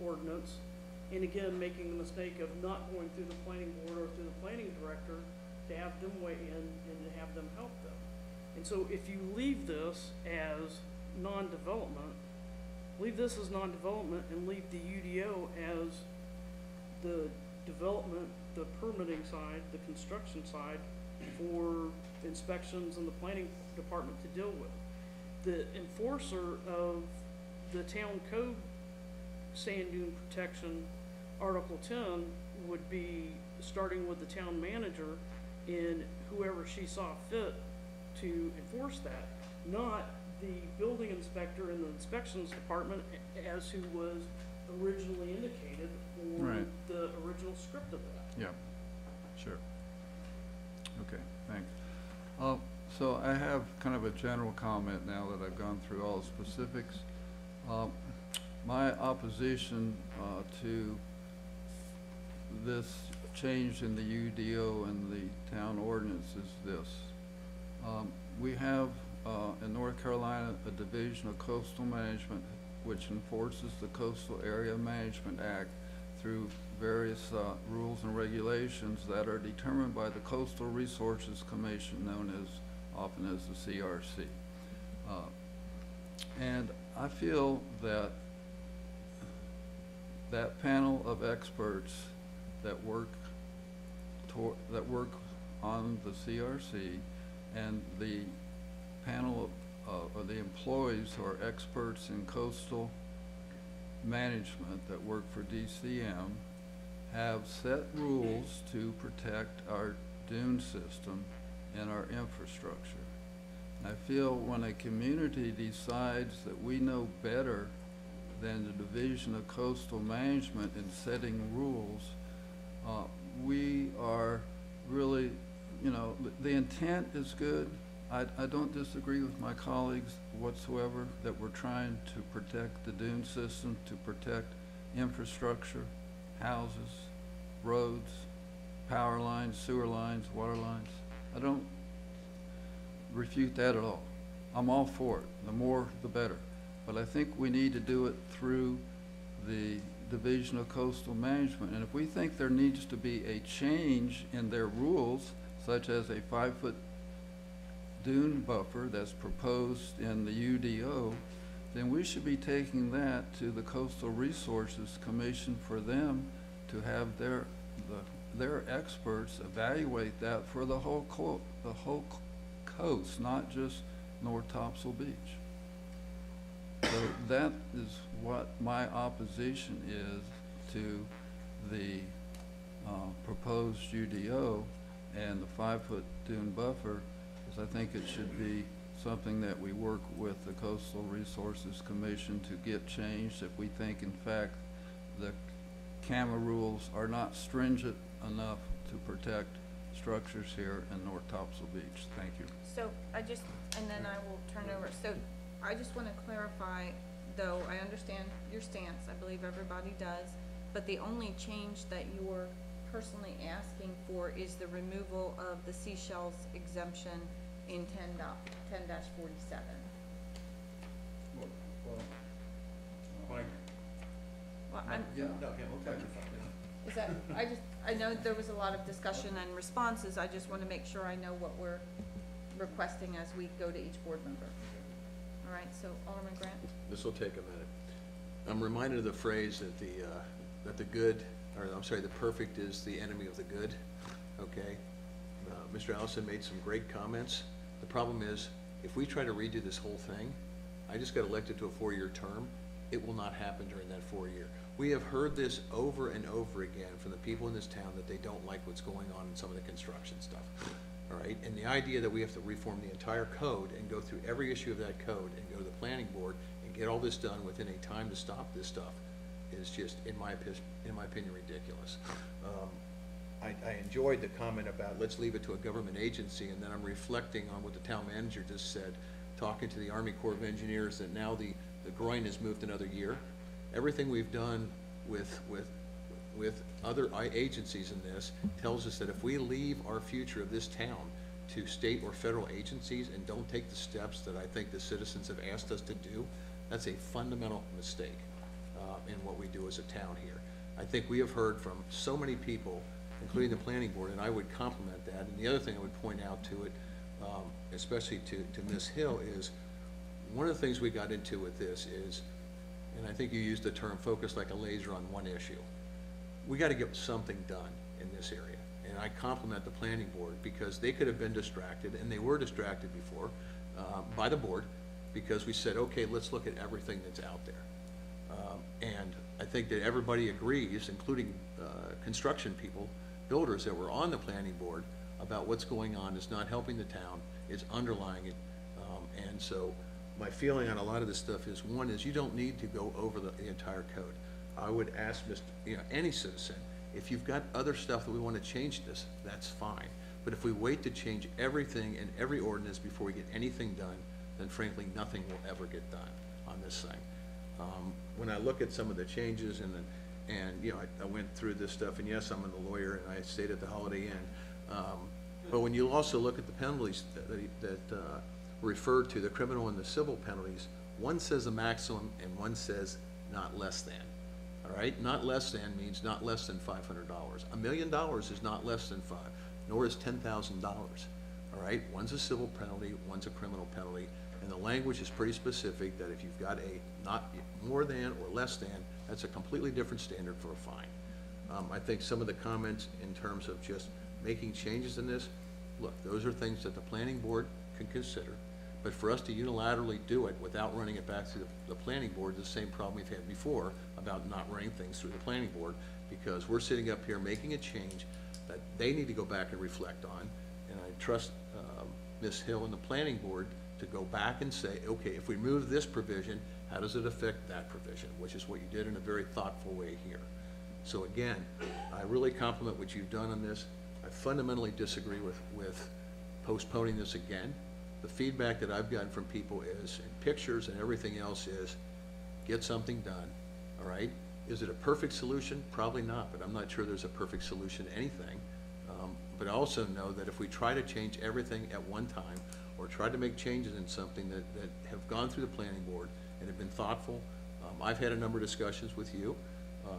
ordinance, and again, making the mistake of not going through the planning board or through the planning director to have them weigh in and to have them help them. And so if you leave this as non-development, leave and leave the UDO as the development, the permitting side, the construction side for inspections and the planning department to deal with. The enforcer of the town code sand dune protection, Article 10, would be starting with the town manager and whoever she saw fit to enforce that, not the building inspector and the inspections department as who was originally indicated for Right. the original script of that. Yeah, sure. Okay, thanks. So I have kind of a general comment now that I've gone through all the specifics. My opposition to this change in the UDO and the town ordinance is this. We have in North Carolina a Division of Coastal Management which enforces the Coastal Area Management Act through various rules and regulations that are determined by the Coastal Resources Commission, known as often as the CRC. And I feel that that panel of experts that work on the CRC and the panel of the employees who are experts in coastal management that work for DCM have set rules to protect our dune system and our infrastructure. I feel when a community decides that we know better than the Division of Coastal Management in setting rules, we are really, you know, the intent is good. I don't disagree with my colleagues whatsoever that we're trying to protect the dune system, to protect infrastructure, houses, roads, power lines, sewer lines, water lines. I don't refute that at all. I'm all for it. The more, the better. But I think we need to do it through the Division of Coastal Management. And if we think there needs to be a change in their rules, such as a 5-foot dune buffer that's proposed in the UDO, then we should be taking that to the Coastal Resources Commission for them to have their experts evaluate that for the whole coast, not just North Topsail Beach. So that is what my opposition is to the proposed UDO and the 5-foot dune buffer, is I think it should be something that we work with the Coastal Resources Commission to get changed if we think in fact the CAMA rules are not stringent enough to protect structures here in North Topsail Beach. Thank you. So and then I will turn over. So I just want to clarify, though, I understand your stance, I believe everybody does, but the only change that you're personally asking for is the removal of the seashells exemption in 10-47. Well, is that, I know there was a lot of discussion and responses, I just want to make sure I know what we're requesting as we go to each board member. All right, so Alderman Grant? This will take a minute. I'm reminded of the phrase that the good, or I'm sorry, the perfect is the enemy of the good, okay? Mr. Allison made some great comments. The problem is, if we try to redo this whole thing, I just got elected to a 4-year term, it will not happen during that 4-year. We have heard this over and over again from the people in this town that they don't like what's going on in some of the construction stuff, all right? And the idea that we have to reform the entire code and go through every issue of that code and go to the planning board and get all this done within a time to stop this stuff is just, in my opinion, ridiculous. I enjoyed the comment about let's leave it to a government agency, and then I'm reflecting on what the town manager just said, talking to the Army Corps of Engineers, that now the groin has moved another year. Everything we've done with other agencies in this tells us that if we leave our future of this town to state or federal agencies and don't take the steps that I think the citizens have asked us to do, that's a fundamental mistake in what we do as a town here. I think we have heard from so many people, including the planning board, and I would compliment that. And the other thing I would point out to it, especially to Ms. Hill, is one of the things we got into with this is, and I think you used the term focus like a laser on one issue. We got to get something done in this area. And I compliment the planning board because they could have been distracted, and they were distracted before by the board, because we said, okay, let's look at everything that's out there. And I think that everybody agrees, including construction people, builders that were on the planning board, about what's going on is not helping the town, it's underlying it. And so my feeling on a lot of this stuff is, one is you don't need to go over the entire code. I would ask any citizen, if you've got other stuff that we want to change this, that's fine. But if we wait to change everything and every ordinance before we get anything done, then frankly, nothing will ever get done on this thing. When I look at some of the changes and I went through this stuff, and yes, I'm a lawyer and I stayed at the Holiday Inn. But when you also look at the penalties that refer to the criminal and the civil penalties, one says a maximum and one says not less than. All right, not less than means not less than $500. $1 million is not less than $5, nor is $10,000. All right, one's a civil penalty, one's a criminal penalty, and the language is pretty specific that if you've got a not more than or less than, that's a completely different standard for a fine. I think some of the comments in terms of just making changes in this, look, those are things that the planning board can consider. But for us to unilaterally do it without running it back to the planning board is the same problem we've had before about not running things through the planning board, because we're sitting up here making a change that they need to go back and reflect on. And I trust Ms. Hill and the planning board to go back and say, okay, if we move this provision, how does it affect that provision, which is what you did in a very thoughtful way here. So again, I really compliment what you've done on this. I fundamentally disagree with postponing this again. The feedback that I've gotten from people is, and pictures and everything else is, get something done, all right? Is it a perfect solution? Probably not, but I'm not sure there's a perfect solution to anything. But I also know that if we try to change everything at one time, or try to make changes in something that have gone through the planning board and have been thoughtful, I've had a number of discussions with you,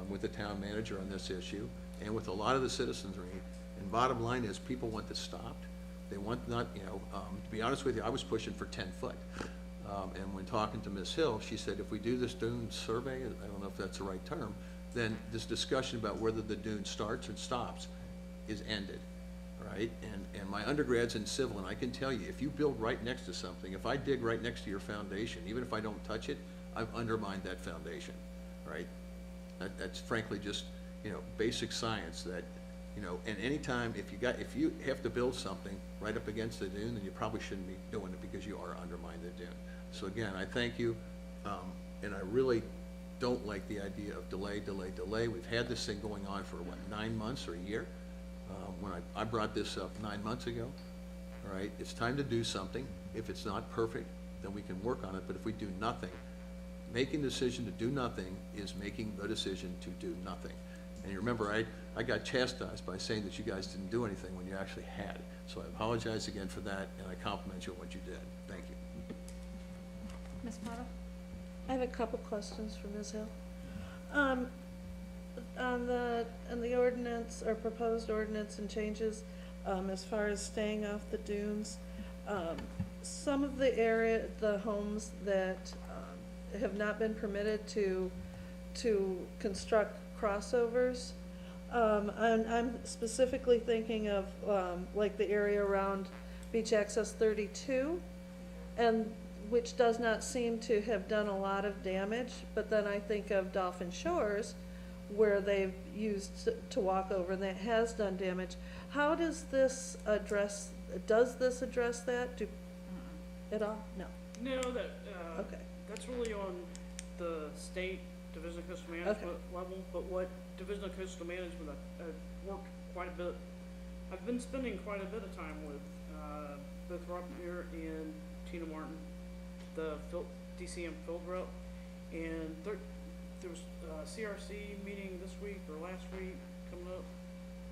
with the town manager on this issue, and with a lot of the citizenry, and bottom line is, people want this stopped. They want not, to be honest with you, I was pushing for 10 foot. And when talking to Ms. Hill, she said, if we do this dune survey, I don't know if that's the right term, then this discussion about whether the dune starts or stops is ended, right? And my undergrad's in civil, and I can tell you, if you build right next to something, if I dig right next to your foundation, even if I don't touch it, I've undermined that foundation, right? That's frankly just, basic science that, and anytime, if you have to build something right up against the dune, then you probably shouldn't be doing it, because you are undermining the dune. So again, I thank you, and I really don't like the idea of delay. We've had this thing going on for, 9 months or a year? When I brought this up 9 months ago, all right? It's time to do something. If it's not perfect, then we can work on it, but if we do nothing, making the decision to do nothing is making the decision to do nothing. And you remember, I got chastised by saying that you guys didn't do anything when you actually had. So I apologize again for that, and I compliment you on what you did. Thank you. Ms. Potter? I have a couple questions for Ms. Hill. on the ordinance, or proposed ordinance and changes, as far as staying off the dunes, some of the homes that, have not been permitted to construct crossovers, I'm specifically thinking of, like the area around Beach Access 32, and which does not seem to have done a lot of damage, but then I think of Dolphin Shores, where they've used to walk over, and that has done damage. How does this address that? At all? No. No, Okay. that's really on the state Division of Coastal Management level, but what Division of Coastal Management, I've worked quite a bit, I've been spending quite a bit of time with, both Rob Muir and Tina Martin, the DCM field rep, and there was a CRC meeting this week or last week coming up.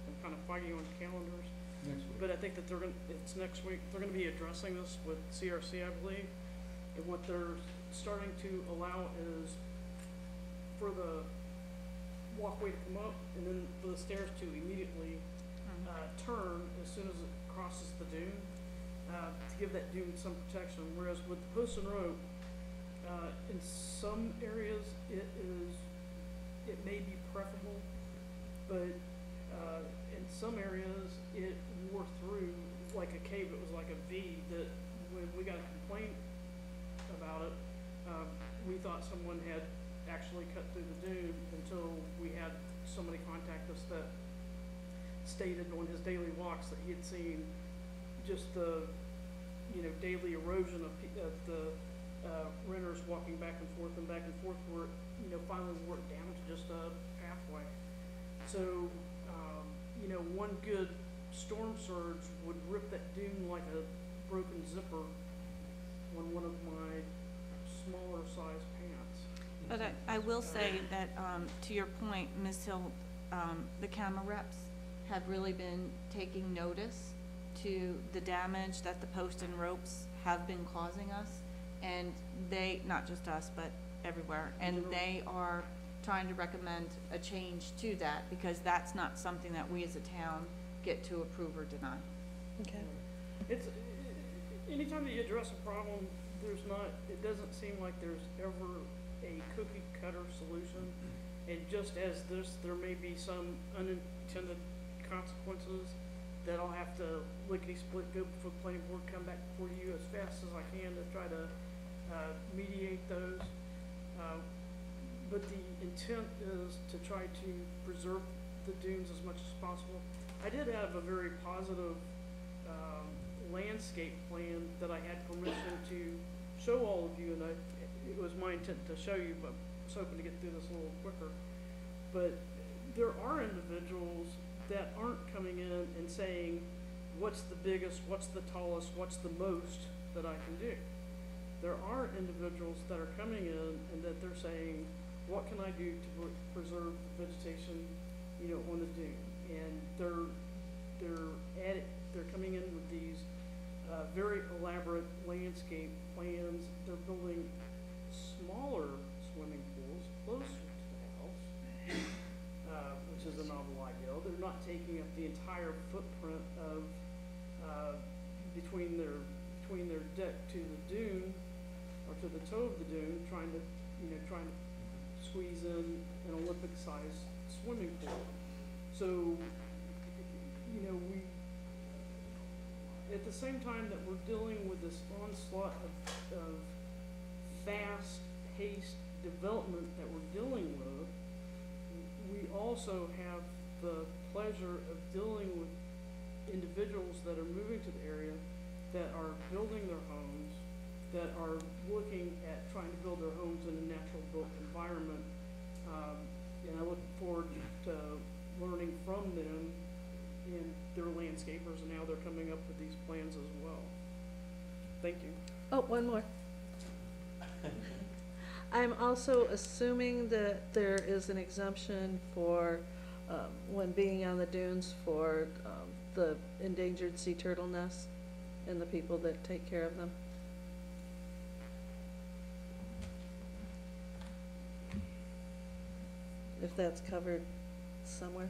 I'm kind of fighting on calendars. Next week. But I think that it's next week, they're gonna be addressing this with CRC, I believe. And what they're starting to allow is for the walkway to come up and then for the stairs to immediately, turn as soon as it crosses the dune, to give that dune some protection. Whereas with the post and rope, in some areas it may be preferable, but in some areas it wore through like a cave. It was like a V that when we got a complaint about it, we thought someone had actually cut through the dune until we had somebody contact us that stated on his daily walks that he had seen just the, daily erosion of the renters walking back and forth where it, finally wore it down to just a pathway. So, one good storm surge would rip that dune like a broken zipper on one of my smaller size pants. But I will say that, to your point, Ms. Hill, the camera reps have really been taking notice to the damage that the post and ropes have been causing us. And they, not just us, but everywhere, and they are trying to recommend a change to that, because that's not something that we as a town get to approve or deny. Okay. It's, anytime that you address a problem, it doesn't seem like there's ever a cookie cutter solution. And just as there may be some unintended consequences that I'll have to lickety-split go before the planning board, come back before you as fast as I can to try to mediate those. But the intent is to try to preserve the dunes as much as possible. I did have a very positive landscape plan that I had permission to show all of you, and it was my intent to show you, but I was hoping to get through this a little quicker. But there are individuals that aren't coming in and saying, what's the biggest, what's the tallest, what's the most that I can do. There are individuals that are coming in and that they're saying, what can I do to preserve the vegetation, on the dune? And they're coming in with these very elaborate landscape plans. They're building smaller swimming pools closer to the house, which is a novel idea. They're not taking up the entire footprint of between their deck to the dune, or to the toe of the dune, trying to squeeze in an Olympic-sized swimming pool. So, we, at the same time that we're dealing with this onslaught of fast-paced development that we're dealing with, we also have the pleasure of dealing with individuals that are moving to the area, that are building their homes, that are looking at trying to build their homes in a natural built environment. And I look forward to learning from them, and they're landscapers, and now they're coming up with these plans as well. Thank you. Oh, one more. I'm also assuming that there is an exemption for, when being on the dunes, for the endangered sea turtle nests and the people that take care of them. if that's covered somewhere.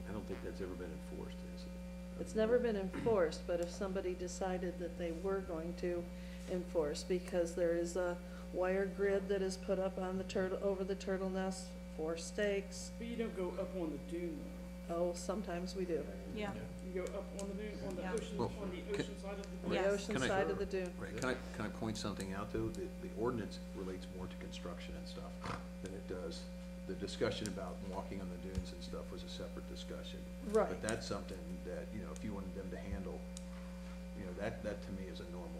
I don't think that's ever been enforced, is it? It's never been enforced, but if somebody decided that they were going to enforce, because there is a wire grid that is put up on the turtle, over the turtle nest for stakes. But you don't go up on the dune though. Oh, sometimes we do. Yeah. You go up on the dune, on the Yeah. ocean, Well, on the ocean side of the On dune. the Yes. ocean Can I- side of the dune. Right, can I point something out, though? The ordinance relates more to construction and stuff than it does. The discussion about walking on the dunes and stuff was a separate discussion. Right. But that's something that, you know, if you wanted them to handle, you know, that to me is a normal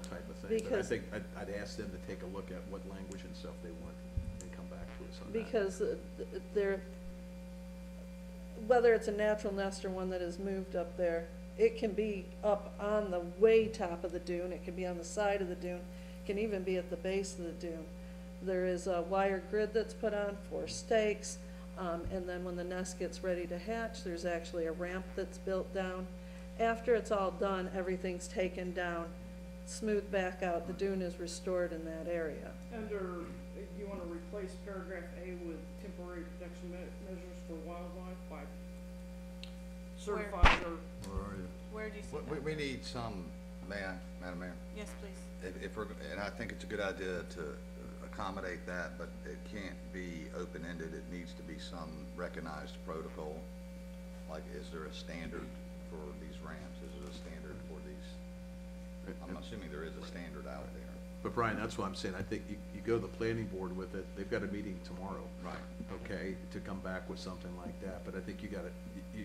type of thing. But I because- think I'd ask them to take a look at what language and stuff they want and come back to us on that. Because they're, whether it's a natural nest or one that is moved up there, it can be up on the way top of the dune, it can be on the side of the dune, it can even be at the base of the dune. There is a wire grid that's put on for stakes, and then when the nest gets ready to hatch, there's actually a ramp that's built down. After it's all done, everything's taken down, smoothed back out, the dune is restored in that area. Under, you wanna replace paragraph A with temporary protection measures for wildlife by certified or Where are you? Where do you see We, that? we need some, Madam Mayor, Yes, please. if we're, and I think it's a good idea to accommodate that, but it can't be open-ended. It needs to be some recognized protocol. Like, is there a standard for these ramps? Is there a standard for these? I'm assuming there is a standard out there. But Brian, that's what I'm saying. I think you go to the planning board with it. They've got a meeting tomorrow. Right. Okay, to come back with something like that. But I think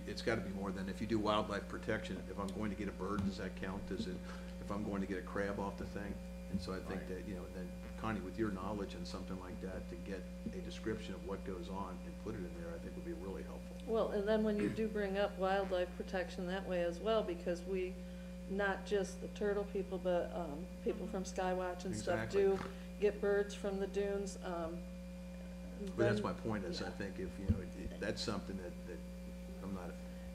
it's gotta be more than, if you do wildlife protection, if I'm going to get a bird, does that count? Does it, if I'm going to get a crab off the thing? And so I think Right. that, you know, then Connie, with your knowledge and something like that, to get a description of what goes on and put it in there, I think would be really helpful. Well, and then when you do bring up wildlife protection that way as well, because we, not just the turtle people, but, people from Skywatch and stuff Exactly. do get birds from the dunes, But that's then- my point, is I think if, you know, that's something that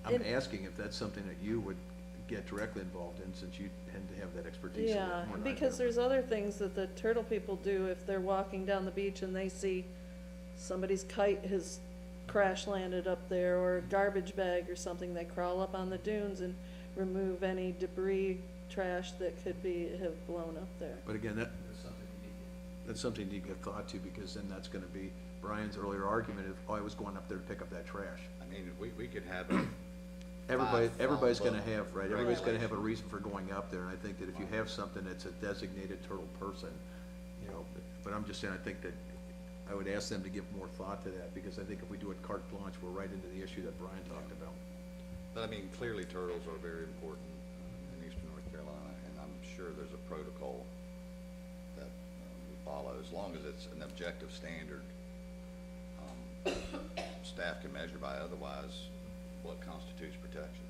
I'm It- asking if that's something that you would get directly involved in, since you tend to have that expertise. a lot Yeah, more than I because do. there's other things that the turtle people do if they're walking down the beach and they see somebody's kite has crash landed up there, or a garbage bag or something, they crawl up on the dunes and remove any debris, trash that could have blown up there. But again, that's something you give thought to, because then that's gonna be Brian's earlier argument of, oh, I was going up there to pick up that trash. I mean, we could have Everybody's gonna follow have, right, everybody's gonna have a regulations. reason for going up there, and I think that if you have something that's a designated turtle person, you know, but I'm just saying, I think that I would ask them to give more thought to that, because I think if we do it carte blanche, we're right into the issue that Brian talked about. But I mean, clearly turtles are very important in eastern North Carolina, and I'm sure there's a protocol that we follow, as long as it's an objective standard. Staff can measure by, otherwise what constitutes protection.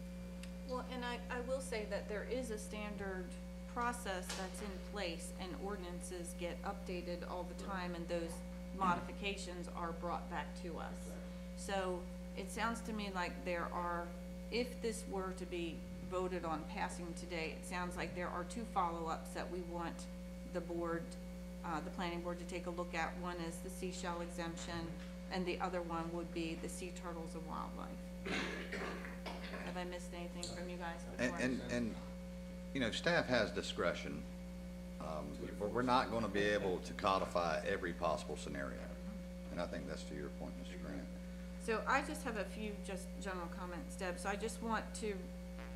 Well, and I will say that there is a standard process that's in place, and ordinances get updated all the time, and those modifications are brought back to us. So it sounds to me like there are, if this were to be voted on passing today, it sounds like there are two follow-ups that we want the board, the planning board, to take a look at. One is the seashell exemption, and the other one would be the sea turtles and wildlife. Have I missed anything from you guys before? And, you know, staff has discretion. We're not gonna be able to codify every possible scenario, and I think that's to your point, Mr. Grant. So I just have a few just general comments, Deb. So I just want to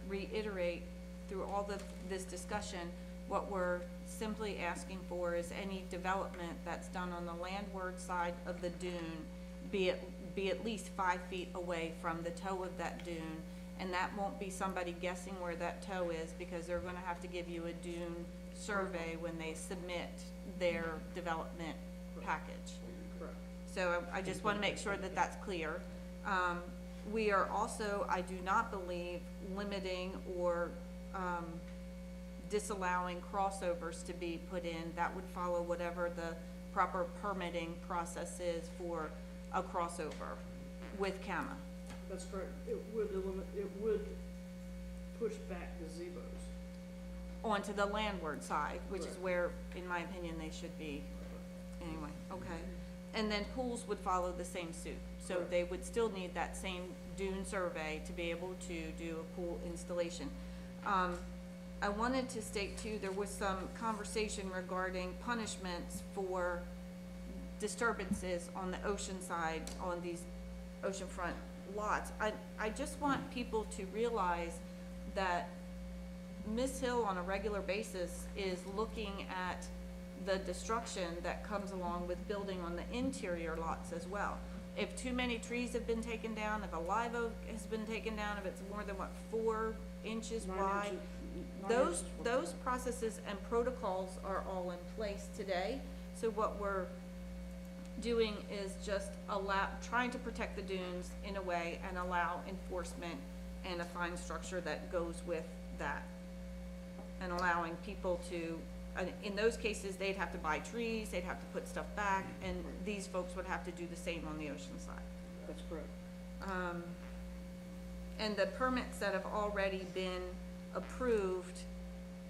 reiterate through all this discussion, what we're simply asking for is any development that's done on the landward side of the dune be at least 5 feet away from the toe of that dune. And that won't be somebody guessing where that toe is, because they're gonna have to give you a dune survey when they submit their development package. correct. So I just want to make sure that that's clear. We are also, I do not believe, limiting or disallowing crossovers to be put in. That would follow whatever the proper permitting process is for a crossover with CAMA. That's correct. It would push back gazebos. Onto the landward side, which is Correct. where, in my opinion, they should be. Anyway, okay. And then pools would follow the same suit. So they would still need that same dune survey to be able to do a pool installation. I wanted to state too, there was some conversation regarding punishments for disturbances on the ocean side, on these oceanfront lots. I just want people to realize that Ms. Hill on a regular basis is looking at the destruction that comes along with building on the interior lots as well. If too many trees have been taken down, if a live oak has been taken down, if it's more than 4 inches 9 wide, inches- 9 inches. those processes and protocols are all in place today. So what we're doing is just trying to protect the dunes in a way and allow enforcement and a fine structure that goes with that. And allowing people to, in those cases, they'd have to buy trees, they'd have to put stuff back, and these folks would have to do the same on the ocean side. That's correct. And the permits that have already been approved,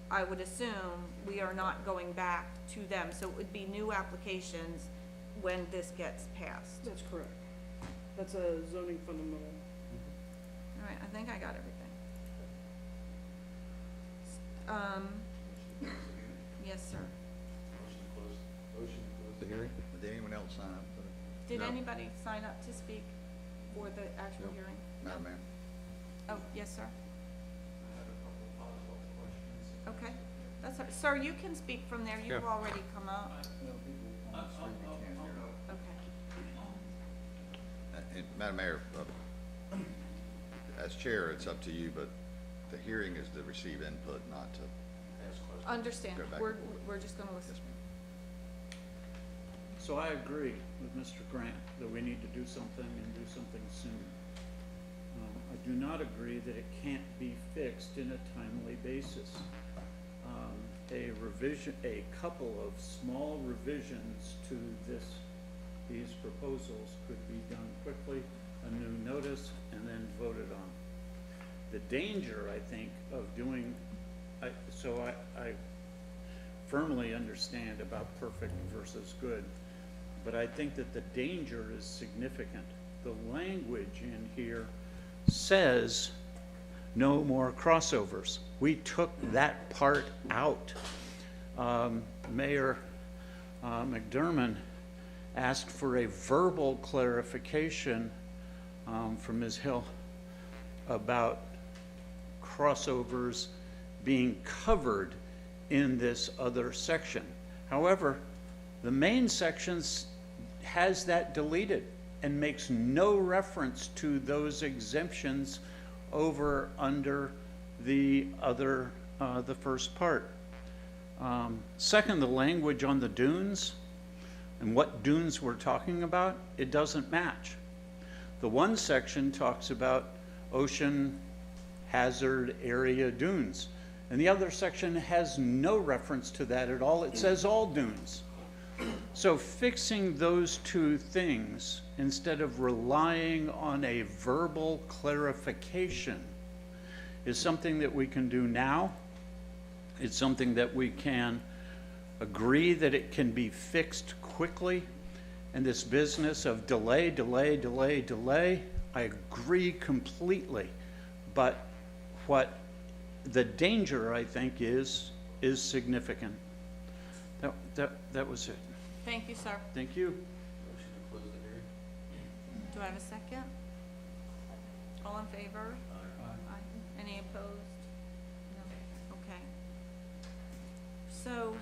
I would assume we are not going back to them. So it would be new applications when this gets passed. That's correct. That's a zoning fundamental. All right, I think I got everything. Yes, sir. The hearing? Did anyone else sign up for it? Did No. anybody sign up to speak for the actual No. hearing? Madam Mayor? Oh, yes, sir. Okay, that's, sir, you can speak from there. You've Yeah. already come up. Okay. And Madam Mayor, as chair, it's up to you, but the hearing is to receive input, not to. Understand. Go back We're, and forth. we're just gonna listen. Yes, ma'am. So I agree with Mr. Grant that we need to do something and do something soon. I do not agree that it can't be fixed in a timely basis. A couple of small revisions to these proposals could be done quickly, a new notice, and then voted on. The danger, I think, of doing, I firmly understand about perfect versus good, but I think that the danger is significant. The language in here says no more crossovers. We took that part out. Mayor McDermott asked for a verbal clarification from Ms. Hill about crossovers being covered in this other section. However, the main section has that deleted and makes no reference to those exemptions over under the other, the first part. Second, the language on the dunes and what dunes we're talking about, it doesn't match. The one section talks about ocean hazard area dunes, and the other section has no reference to that at all. It says all dunes. So fixing those two things instead of relying on a verbal clarification is something that we can do now. It's something that we can agree that it can be fixed quickly. And this business of delay, I agree completely. But what the danger, I think, is significant. That was it. Thank you, sir. Thank you. Do I have a second? All in favor? Aye. Any opposed? No. Okay. So,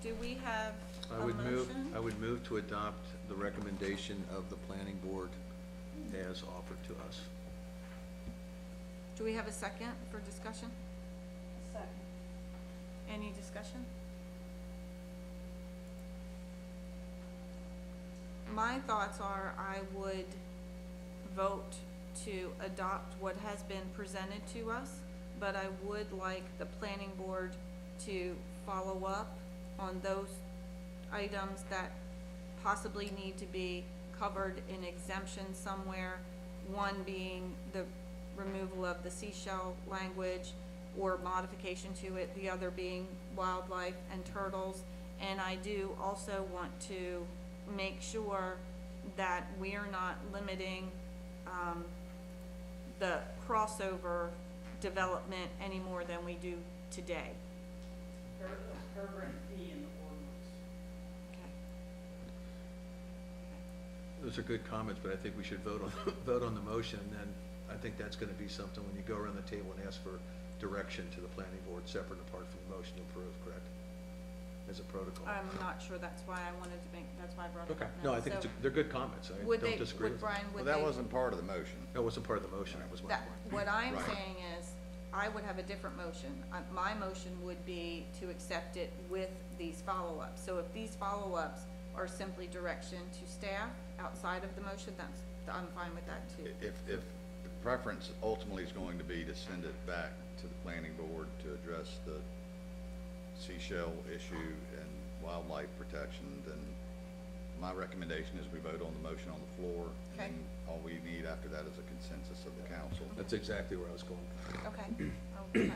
do we have a motion? I would move to adopt the recommendation of the planning board as offered to us. Do we have a second for discussion? Second. Any discussion? My thoughts are I would vote to adopt what has been presented to us, but I would like the planning board to follow up on those items that possibly need to be covered in exemption somewhere. One being the removal of the seashell language or modification to it, the other being wildlife and turtles. And I do also want to make sure that we are not limiting, the crossover development any more than we do today. Paragraph B in the ordinance. Okay. Those are good comments, but I think we should vote on, vote on the motion, and then I think that's gonna be something when you go around the table and ask for direction to the planning board, separate and apart from the motion to approve, correct? As a protocol. I'm not sure, that's why I wanted to make, that's why I brought it Okay, up no, now. I think it's, So they're good comments, I would don't they, disagree would with them. Brian, Well, would that they? wasn't part of the motion. That wasn't part of the motion, that was my That, point. what I'm Right. saying is, I would have a different motion. My motion would be to accept it with these follow-ups. So if these follow-ups are simply direction to staff outside of the motion, I'm fine with that too. If the preference ultimately is going to be to send it back to the planning board to address the seashell issue and wildlife protection, then my recommendation is we vote on the motion on the floor. Okay. And all we need after that is a consensus of the council. That's exactly where I was going. Okay. Okay.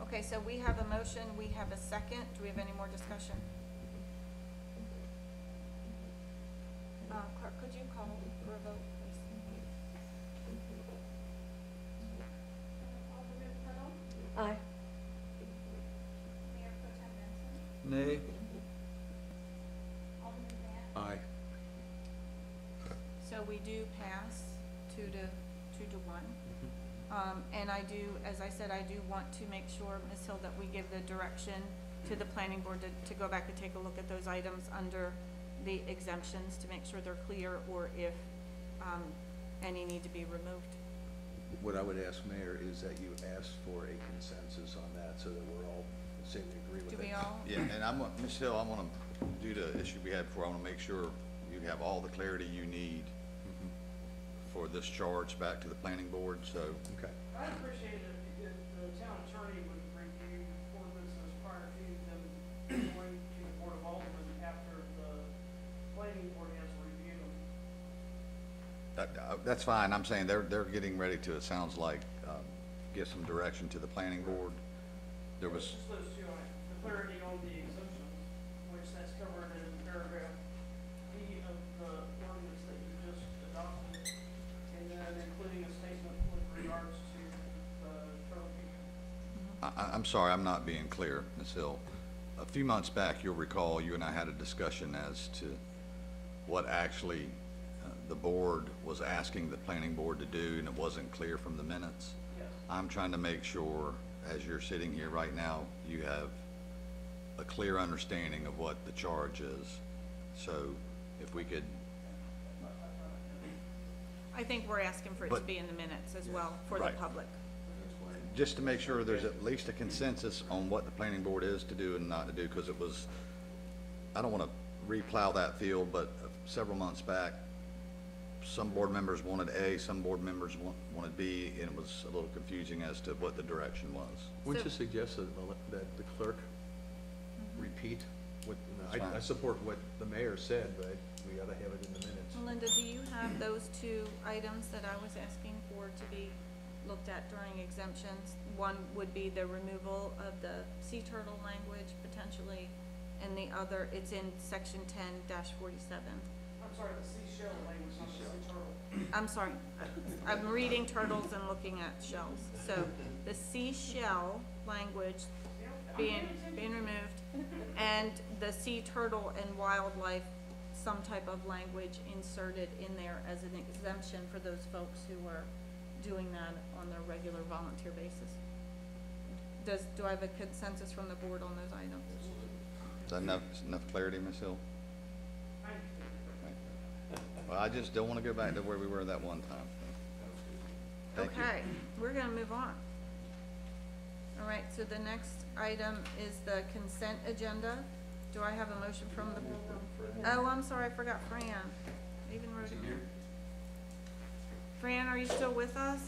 Okay, so we have a motion, we have a second. Do we have any more discussion? Clerk, could you call for a vote, please? Aye. Nay? Aye. So we do pass 2-1. And I do, as I said, I do want to make sure, Ms. Hill, that we give the direction to the planning board to go back and take a look at those items under the exemptions to make sure they're clear, or if, any need to be removed. What I would ask, Mayor, is that you ask for a consensus on that, so that we're all, say we agree with Do it. we all? Yeah, and Ms. Hill, I want to do the issue we had before. I want to make sure you have all the clarity you need for this charge back to the planning board, so. Okay. I'd appreciate it if the town attorney would review ordinances prior to them going to the Board of Aldermen after the planning board has reviewed them. That's fine. I'm saying they're getting ready to, it sounds like, give some direction to the planning board. There was, Just those two items, the clarity on the exemptions, which that's covered in paragraph B of the ordinance that you just adopted, and then including a statement with regards to the turtle feeder. I'm sorry, I'm not being clear, Ms. Hill. A few months back, you'll recall, you and I had a discussion as to what actually the board was asking the planning board to do, and it wasn't clear from the minutes. Yes. I'm trying to make sure, as you're sitting here right now, you have a clear understanding of what the charge is. So if we could, I think we're asking for it to But- be in the minutes as well for the Right. public. just to make sure there's at least a consensus on what the planning board is to do and not to do, because it was, I don't want to replow that field, but several months back, some board members wanted A, some board members wanted B, and it was a little confusing as to what the direction was. Wouldn't So- you suggest that the clerk repeat what, That's I fine. support what the mayor said, but we ought to have it in the minutes. Melinda, do you have those two items that I was asking for to be looked at during exemptions? One would be the removal of the sea turtle language potentially, and the other, it's in section 10-47. I'm sorry, the seashell language, not the sea turtle. I'm sorry, I'm reading turtles and looking at shells. So the seashell language being removed, and the sea turtle and wildlife, some type of language inserted in there as an exemption for those folks who are doing that on a regular volunteer basis. Do I have a consensus from the board on those items? Is that enough clarity, Ms. Hill? I understand. Well, I just don't want to go back to where we were that one time. Thank you. Okay, we're gonna move on. All right, so the next item is the consent agenda. Do I have a motion from the board? Oh, I'm sorry, I forgot Fran. I even wrote it here. Fran, are you still with us?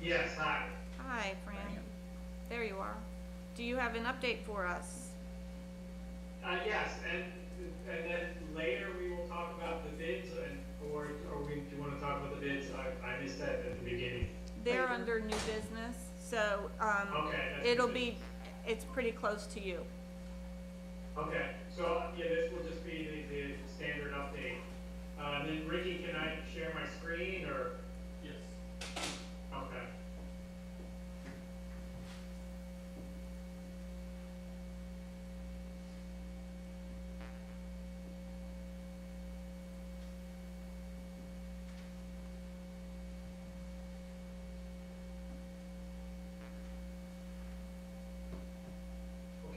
Yes, hi. Hi, Fran. There you are. Do you have an update for us? Yes, and then later we will talk about the bids, or do you want to talk about the bids? I missed that at the beginning. They're Later. under new business, so, Okay, that's it'll good. be, it's pretty close to you. Okay, so, yeah, this will just be the standard update. And then Ricky, can I share my screen, or? Yes. Okay.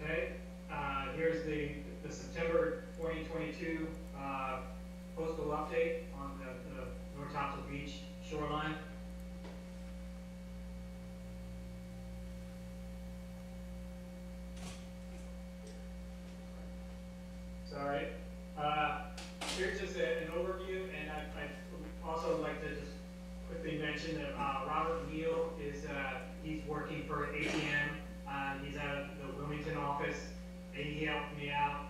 Okay, here's the September 2022 postal update on the Northampton Beach shoreline. Sorry. Here's just an overview, and I'd also like to just quickly mention that Robert Neal is he's working for ATM. He's out of the Wilmington office, and he helped me out.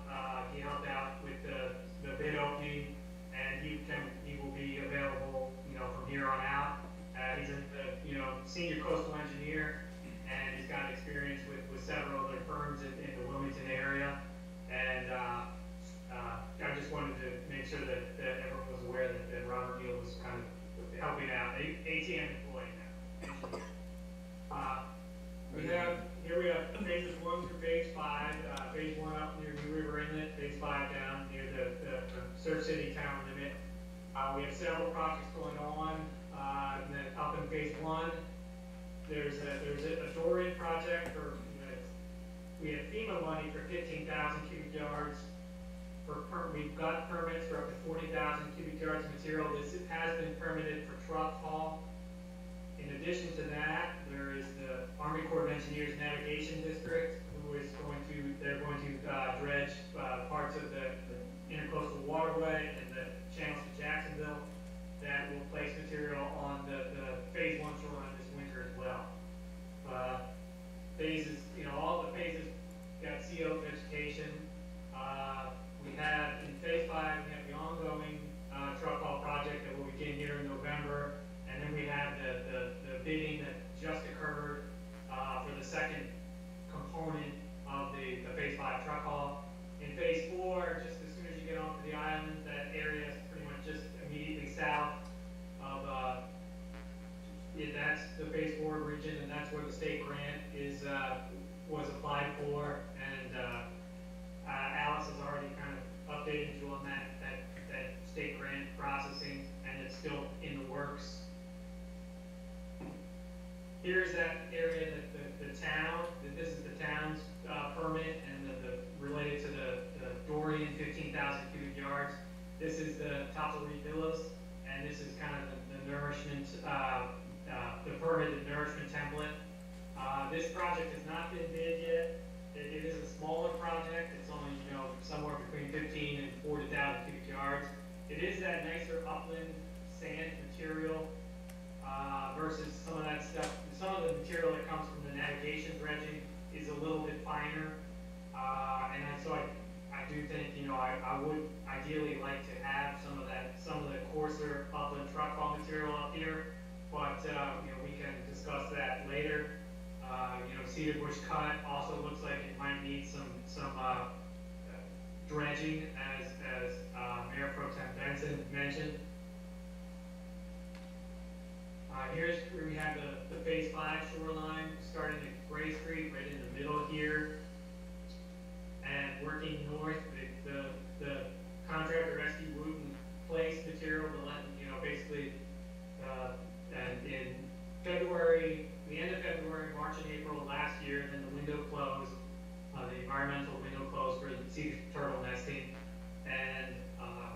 He helped out with the bid opening, and he will be available, from here on out. He's a senior coastal engineer, and he's got experience with several other firms in the Wilmington area. And I just wanted to make sure that everyone was aware that Robert Neal was kind of helping out. ATM employee now. Here we have phases 1 through phase 5. Phase 1 up near New River Inlet, phase 5 down near the Surf City town limit. We have several projects going on. And then up in phase 1, there's a door-in project for, we have FEMA money for 15,000 cubic yards. We've got permits for up to 40,000 cubic yards of material. This has been permitted for truck haul. In addition to that, there is the Army Corps of Engineers Navigation District, they're going to dredge parts of the intercoastal waterway and the channels to Jacksonville that will place material on the phase 1 shoreline this winter as well. Phases, all the phases got CO vegetation. We have in phase 5, we have the ongoing truck haul project that will begin here in November. And then we have the bidding that just occurred for the second component of the phase 5 truck haul. In phase 4, just as soon as you get onto the island, that area is pretty much just immediately south of, that's the phase 4 region, and that's where the state grant was applied for. And Alice has already kind of updated you on that state grant processing, and it's still in the works. Here's that area that the town, this is the town's permit, and related to the Dorian 15,000 cubic yards. This is the Topsail Villas, and this is kind of the nourishment, the permitted nourishment template. This project has not been bid yet. It is a smaller project. It's only, somewhere between 15 and 40,000 cubic yards. It is that nicer upland sand material versus some of that stuff. Some of the material that comes from the navigation dredging is a little bit finer. So I do think, I would ideally like to have some of the coarser upland truck haul material up here. But, we can discuss that later. Cedar Bush Cut also looks like it might need some dredging, as Mayor Pro Tem Benson mentioned. Here's where we have the phase 5 shoreline, starting at Gray Street, right in the middle here. And working north, the contractor S.D. Wooten placed material to let, basically, and in February, the end of February, March and April of last year, then the window closed, the environmental window closed for the sea turtle nesting. And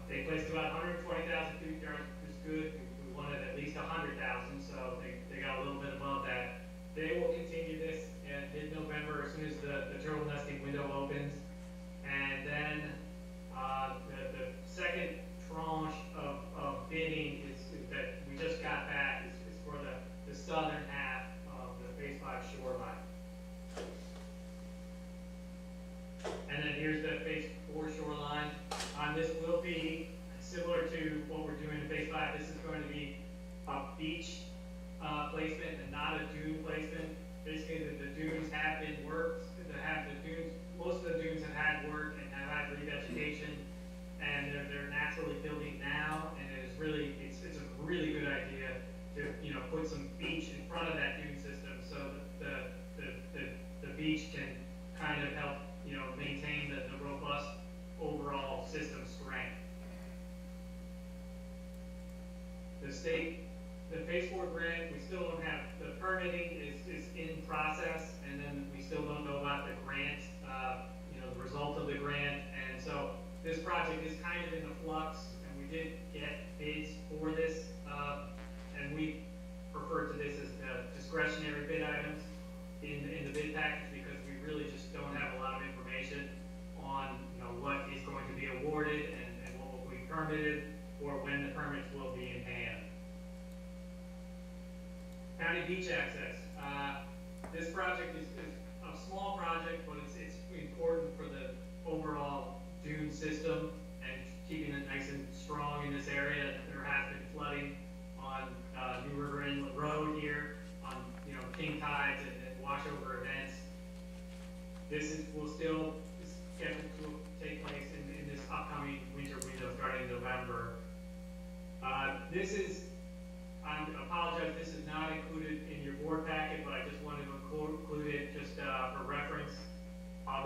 they placed about 120,000 cubic yards, which is good. We wanted at least 100,000, so they got a little bit above that. They will continue this in mid-November as soon as the turtle nesting window opens. And then the second tranche of bidding is that we just got back is for the southern half of the phase 5 shoreline. And then here's the phase 4 shoreline. This will be similar to what we're doing in phase 5. This is going to be a beach placement and not a dune placement. Basically, the dunes have been worked. Most of the dunes beach can kind of help, you know, maintain the robust overall system strength. The phase 4 grant, we still don't have, the permitting is in process, and then we still don't know about the grant, you know, the result of the grant, and so this project is kind of in the flux, and we did get bids for this, and we refer to this as the discretionary bid items in the bid package, because we really just don't have a lot of information on, you know, what is going to be awarded and what will be permitted, or when the permits will be in hand. County beach access. This project is a small project, but it's important for the overall dune system and keeping it nice and strong in this area. There has been flooding on New River Inlet Road here, on, you know, king tides and washover events. Will still is scheduled to take place in this upcoming winter window starting in November. I apologize, this is not included in your board packet, but I just wanted to include it just for reference.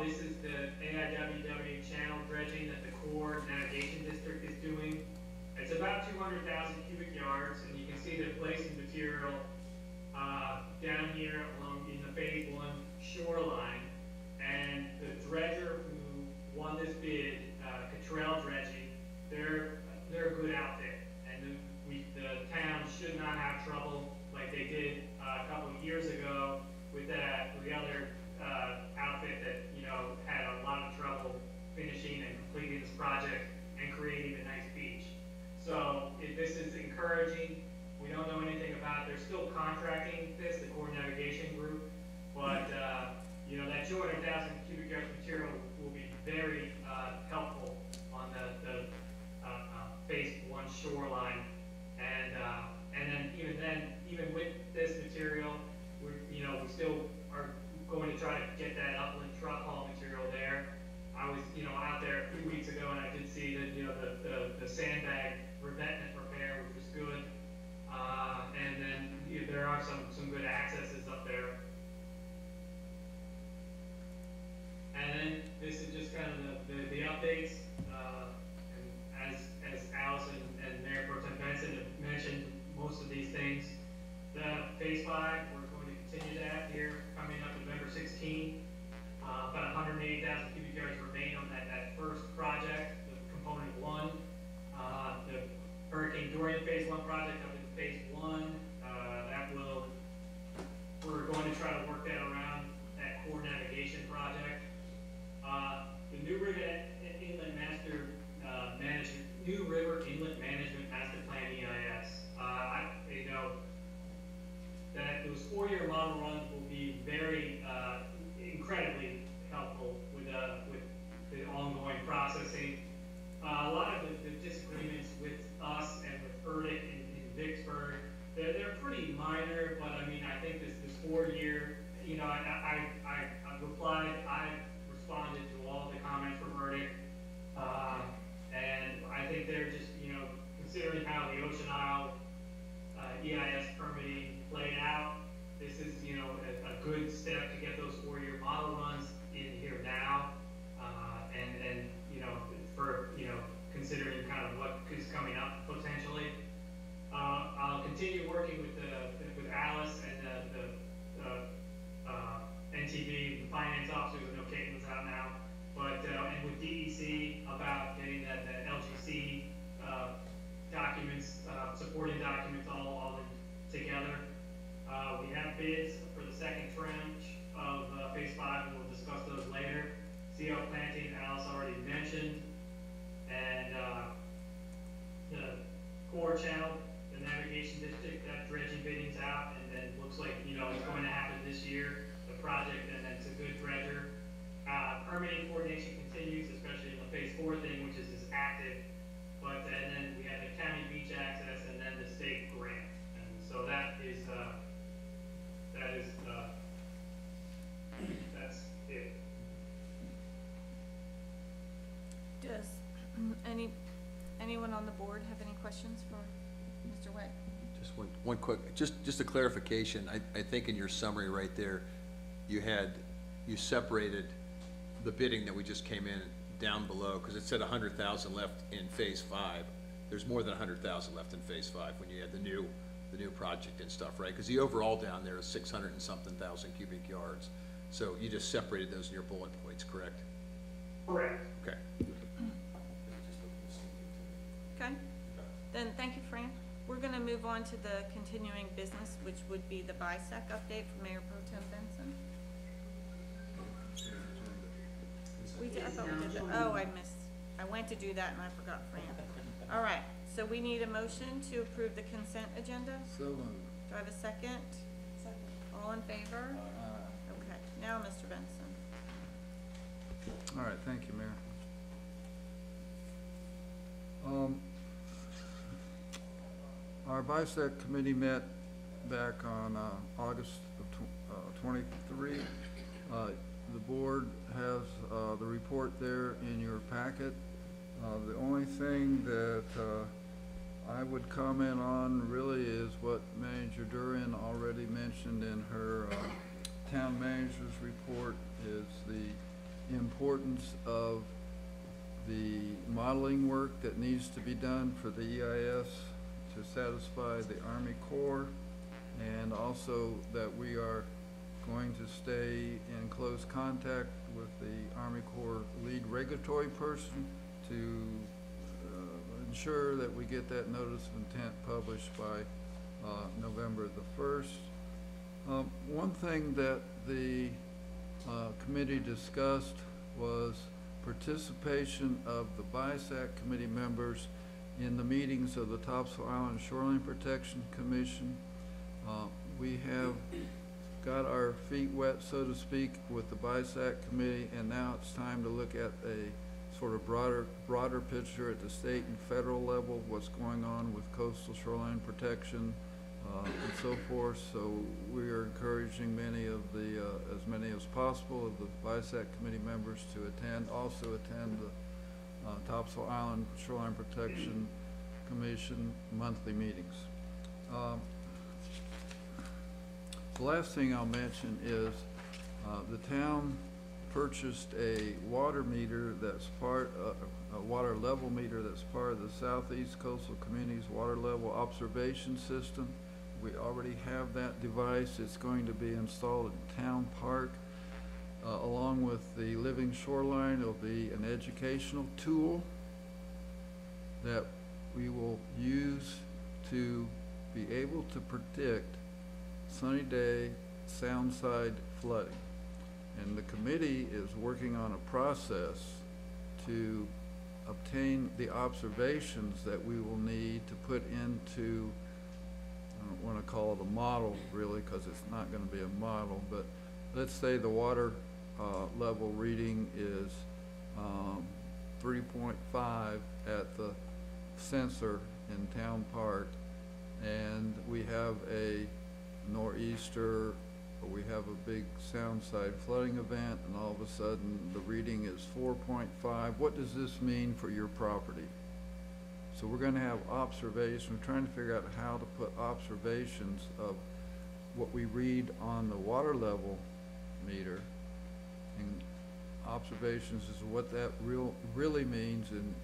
This is the AIWW channel dredging that the Core Navigation District is doing. It's about 200,000 cubic yards, and you can see they're placing material down here along in the phase 1 shoreline. And the dredger who won this bid, Cottrell Dredging, they're a good outfit, and the town should not have trouble like they did a couple of years ago with the other outfit that, you know, had a lot of trouble finishing and completing this project and creating a nice beach. So this is encouraging. We don't know anything about it. They're still contracting this, the Core Navigation Group, but you know, that 200,000 cubic yards material will be very helpful on the phase 1 shoreline, and then even with this material, we still are going to try to get that upland truck haul material there. I was, you know, out there a few weeks ago, and I did see that, you know, the sandbag revetment repair, which was good, and then there are some good accesses up there. And then this is just kind of the updates, and as Allison and Mayor Pro Tem Benson have mentioned most of these things. The phase 5, we're going to continue that here coming up November 16. About 180,000 cubic yards remain on that first project, the component 1. The Hurricane Dorian phase 1 project up in phase 1, we're going to try to work that around that Core Navigation project. The New River Inlet Management Master Plan EIS. You know, that those 4-year model runs will be very incredibly helpful with the ongoing processing. A lot of the disagreements with us and with ERDIC in Vicksburg, they're pretty minor, but I mean, I think this 4-year, you know, I responded to all the comments from ERDIC, and I think they're just, you know, considering how the Ocean Isle EIS permitting played out, this is, you know, a good step to get those 4-year model runs in here now, and you know, for, you know, considering kind of what is coming up potentially. I'll continue working with Alice and the NTV, the finance officers. I know Caitlin's out now, but and with DEC about getting that LGC documents, supporting documents all together. We have bids for the second tranche of phase 5, and we'll discuss those later. CO planting, Alice already mentioned, and the core channel, the navigation district, that dredging bidding's out, and then looks like, you know, it's going to happen this year, the project, and then it's a good dredger. Permitting coordination continues, especially in the phase 4 thing, which is active, but and then we have the county beach access, and then the state grant, and so that's it. Does anyone on the board have any questions for Mr. Way? Just one quick, just a clarification. I think in your summary right there, you had you separated the bidding that we just came in down below, because it said 100,000 left in phase 5. There's more than 100,000 left in phase 5 when you add the new project and stuff, right? Because the overall down there is 600 and something thousand cubic yards. So you just separated those in your bullet points, correct? Correct. Okay. Okay, then thank you, Fran. We're gonna move on to the continuing business, which would be the Bisac update from Mayor Pro Tem Benson. I thought we did that. Oh, I went to do that and I forgot Fran. All right, so we need a motion to approve the consent agenda. So moved. Do I have a second? Second. All in favor? Okay, now, Mr. Benson. All right, thank you, Mayor. Our Bisac committee met back on August of 23. The board has the report there in your packet. The only thing that I would comment on really is what Manager Durian already mentioned in her town manager's report, is the importance of the modeling work that needs to be done for the EIS to satisfy the Army Corps, and also that we are going to stay in close contact with the Army Corps lead regulatory person to ensure that we get that notice of intent published by November the 1st. One thing that the committee discussed was participation of the Bisac committee members in the meetings of the Topsail Island Shoreline Protection Commission. We have got our feet wet, so to speak, with the Bisac committee, and now it's time to look at a sort of broader picture at the state and federal level, what's going on with coastal shoreline protection and so forth. So we are encouraging many of the, as many as possible of the Bisac committee members to attend, also attend the Topsail Island Shoreline Protection Commission monthly meetings. The last thing I'll mention is the town purchased a water meter that's part of a water level meter that's part of the Southeast Coastal Communities Water Level Observation System. We already have that device. It's going to be installed in Town Park. Along with the Living Shoreline, it'll be an educational tool that we will use to be able to predict sunny day soundside flooding. And the committee is working on a process to obtain the observations that we will need to put into, I don't want to call it a model really, because it's not going to be a model, but let's say the water level reading is 3.5 at the sensor in Town Park, and we have a nor'easter, or we have a big soundside flooding event, and all of a sudden the reading is 4.5. What does this mean for your property? So we're going to have observations. We're trying to figure out how to put observations of what we read on the water level meter, and observations is what that really means in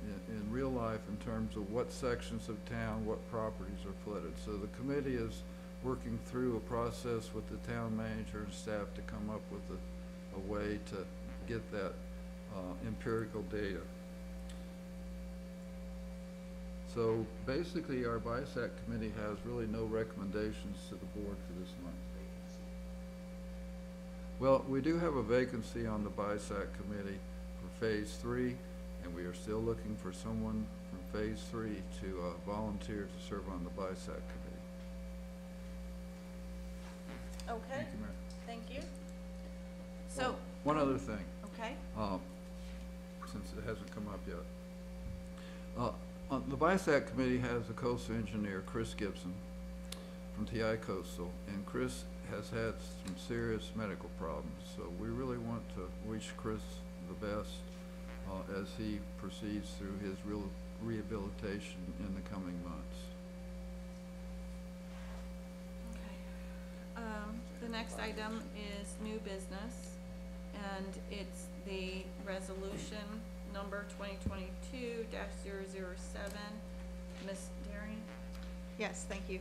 real life in terms of what sections of town, what properties are flooded. So the committee is working through a process with the town manager and staff to come up with a way to get that empirical data. So basically our Bisac committee has really no recommendations to the board for this month. Well, we do have a vacancy on the Bisac committee for phase 3, and we are still looking for someone from phase 3 to volunteer to serve on the Bisac committee. Okay, Thank you, Mayor. thank you. So, One other thing, okay, since it hasn't come up yet. The Bisac committee has a coastal engineer, Chris Gibson, from TI Coastal, and Chris has had some serious medical problems. So we really want to wish Chris the best as he proceeds through his rehabilitation in the coming months. okay. The next item is new business. resolution number 2022-007. Ms. Darian? Yes, thank you.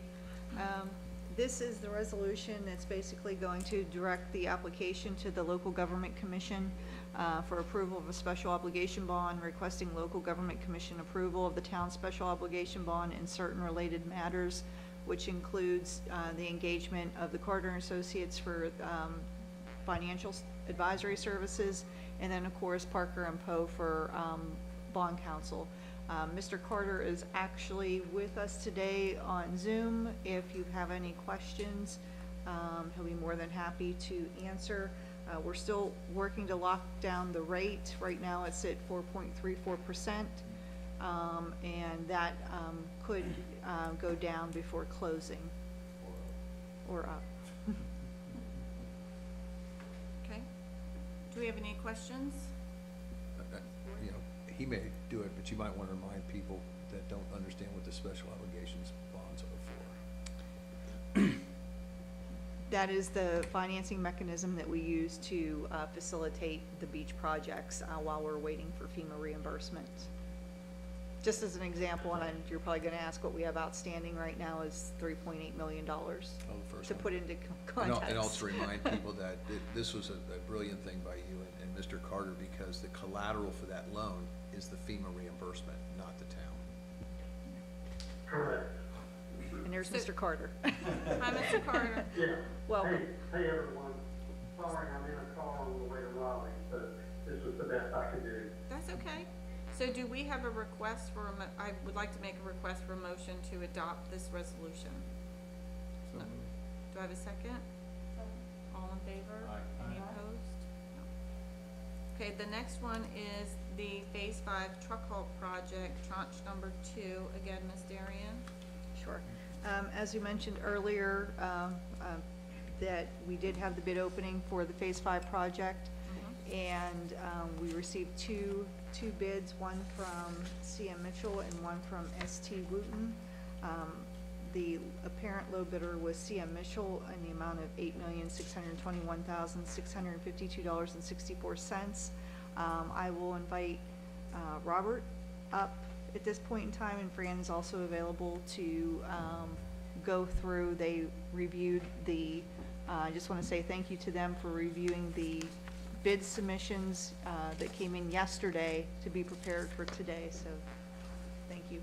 This is the resolution that's basically going to direct the application to the Local Government Commission for approval of a special obligation bond, requesting Local Government Commission approval of the town's special obligation bond and certain related matters, which includes the engagement of the Carter and Associates for financial advisory services, and then, of course, Parker and Poe for bond counsel. Mr. Carter is actually with us today on Zoom. If you have any questions, he'll be more than happy to answer. We're still working to lock down the rate. Right now it's at 4.34%, and that could go down before closing or up. Okay. Do we have any questions? You know, he may do it, but you might want to remind people that don't understand what the special obligations bonds are for. That is the financing mechanism that we use to facilitate the beach projects while we're waiting for FEMA reimbursement. Just as an example, and you're probably going to ask what we have outstanding right now is $3.8 million Oh, the first to one. put into context. And also remind people that this was a brilliant thing by you and Mr. Carter, because the collateral for that loan is the FEMA reimbursement, not the town. Correct. And there's So- Mr. Carter. Hi, Mr. Carter. Yeah. Welcome. Hey, everyone. Sorry, I'm in a car on the way to Raleigh, but this was the best I could do. That's okay. So do we have a request for, I would like to make a request for a motion to adopt this resolution. So moved. Do I have a second? All in favor? Any opposed? No. Okay, the next one is the Phase 5 truck halt project, tranche number 2. Again, Ms. Darian? Sure. As you mentioned earlier, that we did have the bid opening for the Phase 5 project, and we received two bids, one from CM Mitchell and one from ST Wooten. The apparent low bidder was CM Mitchell in the amount of $8,621,652.64. I will invite Robert up at this point in time, and Fran is also available to go through. They reviewed the, I just want to say thank you to them for reviewing the bid submissions that came in yesterday to be prepared for today, so thank you.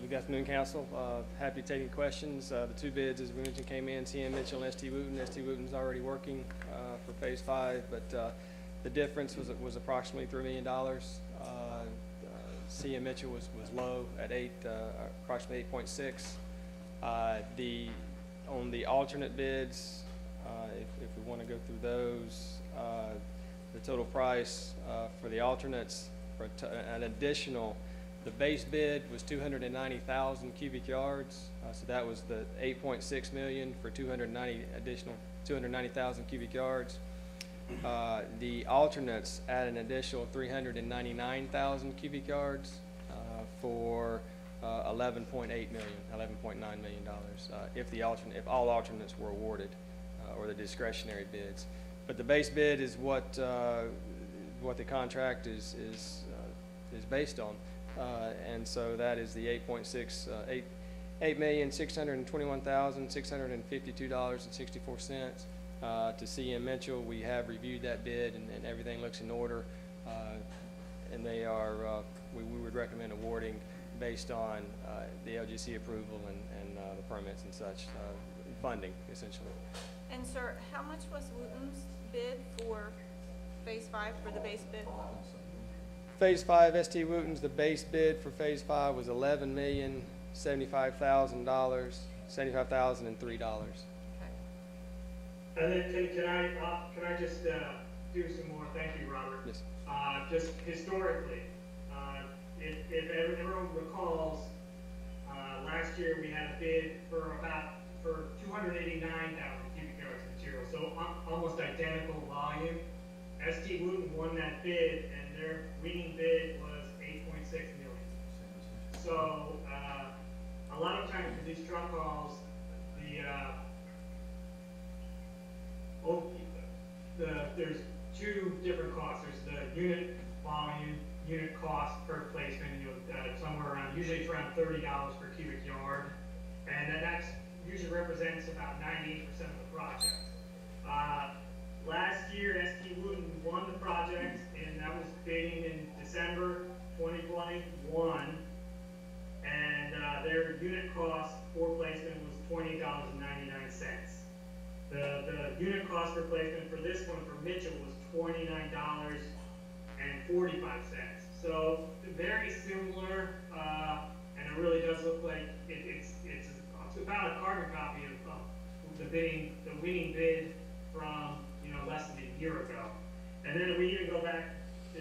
Good afternoon, Council. Happy to take any questions. The two bids, as we mentioned, came in, CM Mitchell and ST Wooten. ST Wooten's already working for Phase 5, but the difference was approximately $3 million. CM Mitchell was low at approximately 8.6. On the alternate bids, if we want to go through those, the total price for the alternates for an additional, the base bid was 290,000 cubic yards, so that was the 8.6 million for 290,000 cubic yards. The alternates add an additional 399,000 cubic yards for $11.9 million if all alternates were awarded, or the discretionary bids. But the base bid is what the contract is based on, and so that is the $8,621,652.64. To CM Mitchell, we have reviewed that bid, and everything looks in order, and they are, we would recommend awarding based on the LGC approval and the permits and such, funding, essentially. And sir, how much was Wooten's bid for Phase 5 for the base bid? Phase 5, ST Wooten's, the base bid for Phase 5 was $11,075,000, $75,003. And then can I just do some more? Thank you, Robert. Yes. Just historically, if everyone recalls, last year we had a bid for 289,000 cubic yards of material, so almost identical volume. ST Wooten won that bid, and their winning bid was 8.6 million. So a lot of times for these truck hauls, there's two different costs. There's the unit volume, unit cost per placement, somewhere around, usually it's around $30 per cubic yard. And then that's usually represents about 98% of the project. Last year, ST Wooten won the project, and that was bidding in December 2021. And their unit cost for placement was $28.99. The unit cost per placement for this one for Mitchell was $29.45. So very similar, and it really does look like it's about a carbon copy of the winning bid from less than a year ago. And then we even go back to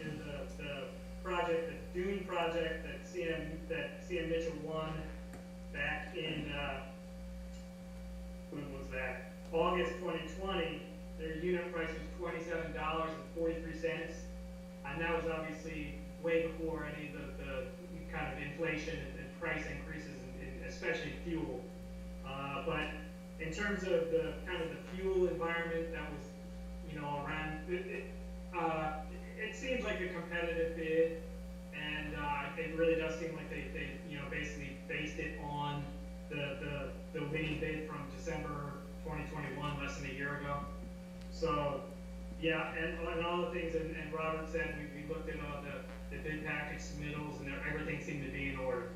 the project, the Dune project that CM Mitchell won back in when was that? August 2020. Their unit price was $27.43, and that was obviously way before any of the kind of inflation and price increases, especially fuel. But in terms of the kind of the fuel environment that was, around, it seems like a competitive bid, and it really does seem like they basically based it on the winning bid from December 2021, less than a year ago. So, yeah, and all the things, and Robert said, we looked at all the bid package submittals, and everything seemed to be in order.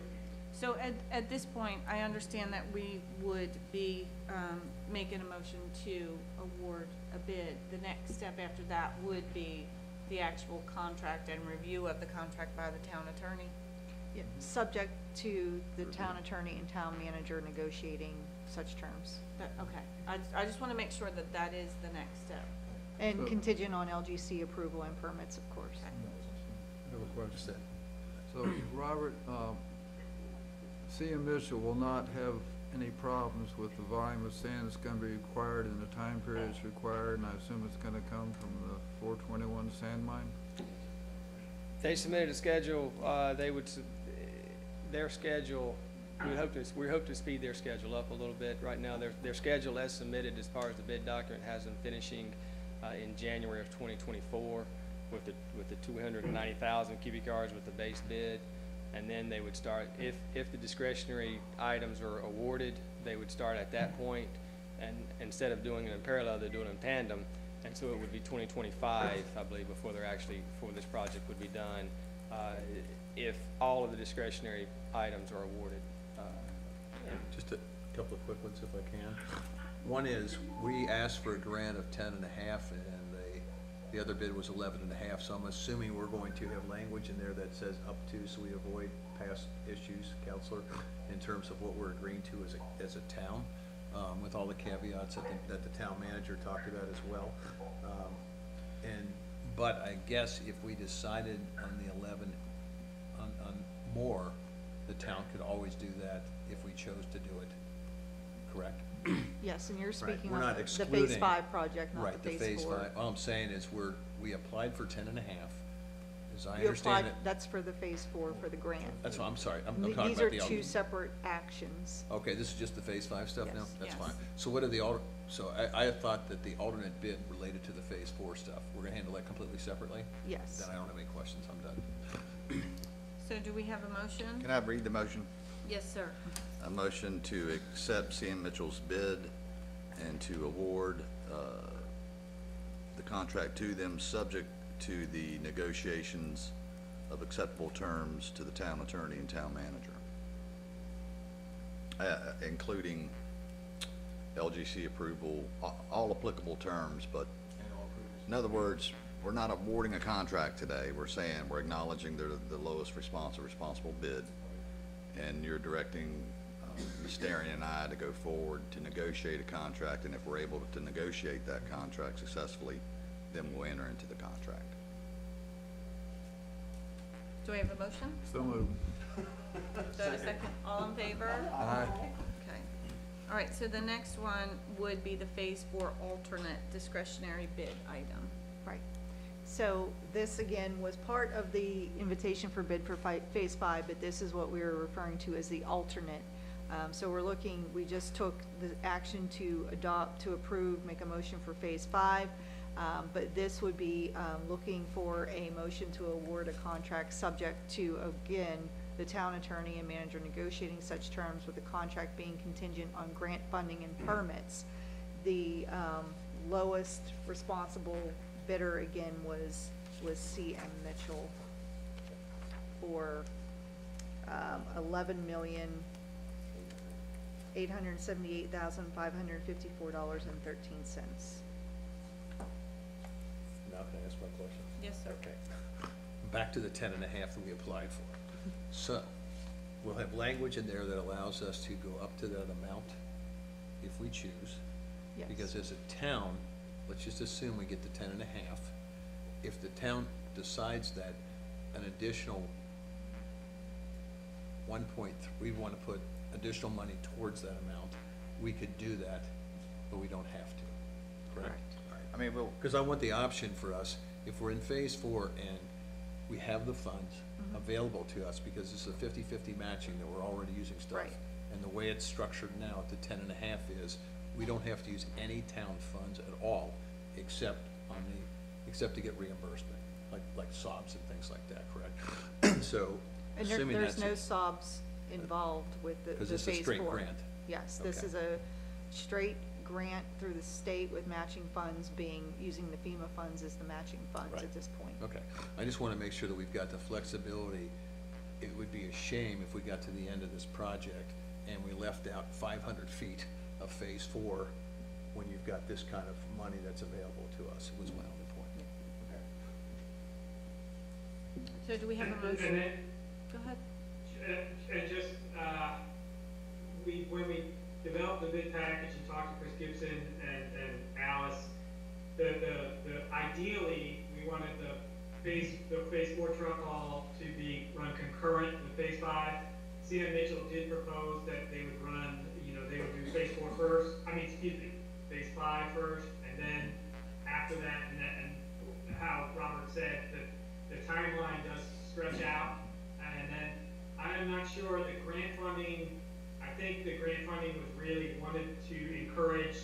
So at this point, I understand that we would be making a motion to award a bid. The next step after that would be the actual contract and review of the contract by the town attorney. Yeah, subject to the town attorney and town manager negotiating such terms. Okay, I just want to make sure that that is the next step. And So- contingent on LGC approval and permits, of course. I have a question. So, Robert, CM Mitchell will not have any problems with the volume of sand that's gonna be required and the time periods required, and I assume it's gonna come from the 421 sand mine? They submitted a schedule, their schedule, we hope to speed their schedule up a little bit. Right now, their schedule as submitted as far as the bid document has them finishing in January of 2024 with the 290,000 cubic yards with the base bid. And then they would start, if the discretionary items are awarded, they would start at that point, and instead of doing it in parallel, they're doing it in tandem. And so it would be 2025, I believe, before this project would be done, if all of the discretionary items are awarded. Just a couple of quick ones if I can. One is, we asked for a grant of 10.5, and the other bid was 11.5, so I'm assuming we're going to have language in there that says up to, so we avoid past issues, Counselor, in terms of what we're agreeing to as a town, with all the caveats that the town manager talked about as well. But I guess if we decided on the 11, on more, the town could always do that if we chose to do it, correct? Yes, and you're Right. speaking We're on not the Phase excluding- 5 project, not Right, the Phase 4. 5. All I'm saying is we applied for 10.5, as I You understand applied, it. that's for the Phase 4 for the grant. That's what, I'm sorry, I'm talking about These the are two Alderman. separate actions. Okay, this is just the Phase 5 stuff now? Yes. That's Yes. fine. So what are the so I had thought that the alternate bid related to the Phase 4 stuff. We're gonna handle that completely separately? Yes. Then I don't have any questions, I'm done. So do we have a motion? Can I read the motion? Yes, sir. A motion to accept CM Mitchell's bid and to award the contract to them, subject to the negotiations of acceptable terms to the town attorney and town manager, including LGC approval, all applicable terms, but in other words, we're not awarding a contract today. We're saying, we're acknowledging they're the lowest responsible bid, and you're directing Ms. Darian and I to go forward to negotiate a contract, and if we're able to negotiate that contract successfully, then we'll enter into the contract. Do we have a motion? So moved. Do I have a second? All in favor? Aye. Okay. All right, so the next one would be the Phase 4 alternate discretionary bid item. Right. So this, again, was part of the invitation for bid for Phase 5, but this is what we were referring to as the alternate. So we just took the action to adopt, to approve, make a motion for Phase 5. But this would be looking for a motion to award a contract subject to, again, the town attorney and manager negotiating such terms, with the contract being contingent on grant funding and permits. The lowest responsible bidder, again, was C.M. Mitchell for $11,878,554.13. Now can I ask my question? Yes, sir. Okay. Back to the 10.5 that we applied for. So, we'll have language in there that allows us to go up to that amount if we choose. Yes. Because as a town, let's just assume we get the 10.5. If the town decides that an additional we want to put additional money towards that amount, we could do that, but we don't have to, correct? I mean, we'll, Because I want the option for us, if we're in phase 4 and we have the funds available to us, because it's a 50-50 matching that we're already using stuff. Right. And the way it's structured now at the 10.5 is, we don't have to use any town funds at all, except to get reimbursement, like SOBs and things like that, correct? So, And assuming there's that's. no SOBs involved with the phase 4. Because it's a straight grant. Yes, this Okay. is a straight grant through the state with matching funds using the FEMA funds as the matching funds Right. at this point. Okay, I just wanna make sure that we've got the flexibility. It would be a shame if we got to the end of this project and we left out 500 feet of phase 4 when you've got this kind of money that's available to us, was my only point. So do we have a And motion? then, Go ahead. and just, when we developed the bid package and talked to Chris Gibson and Alice, ideally, we wanted the phase 4 truck haul to be run concurrent with phase 5. C.M. Mitchell did propose that they would run, they would do phase 4 first, phase 5 first, and then after that, and how Robert said, that the timeline does stretch out, and then I'm not sure the grant funding, I think the grant funding was really wanted to encourage,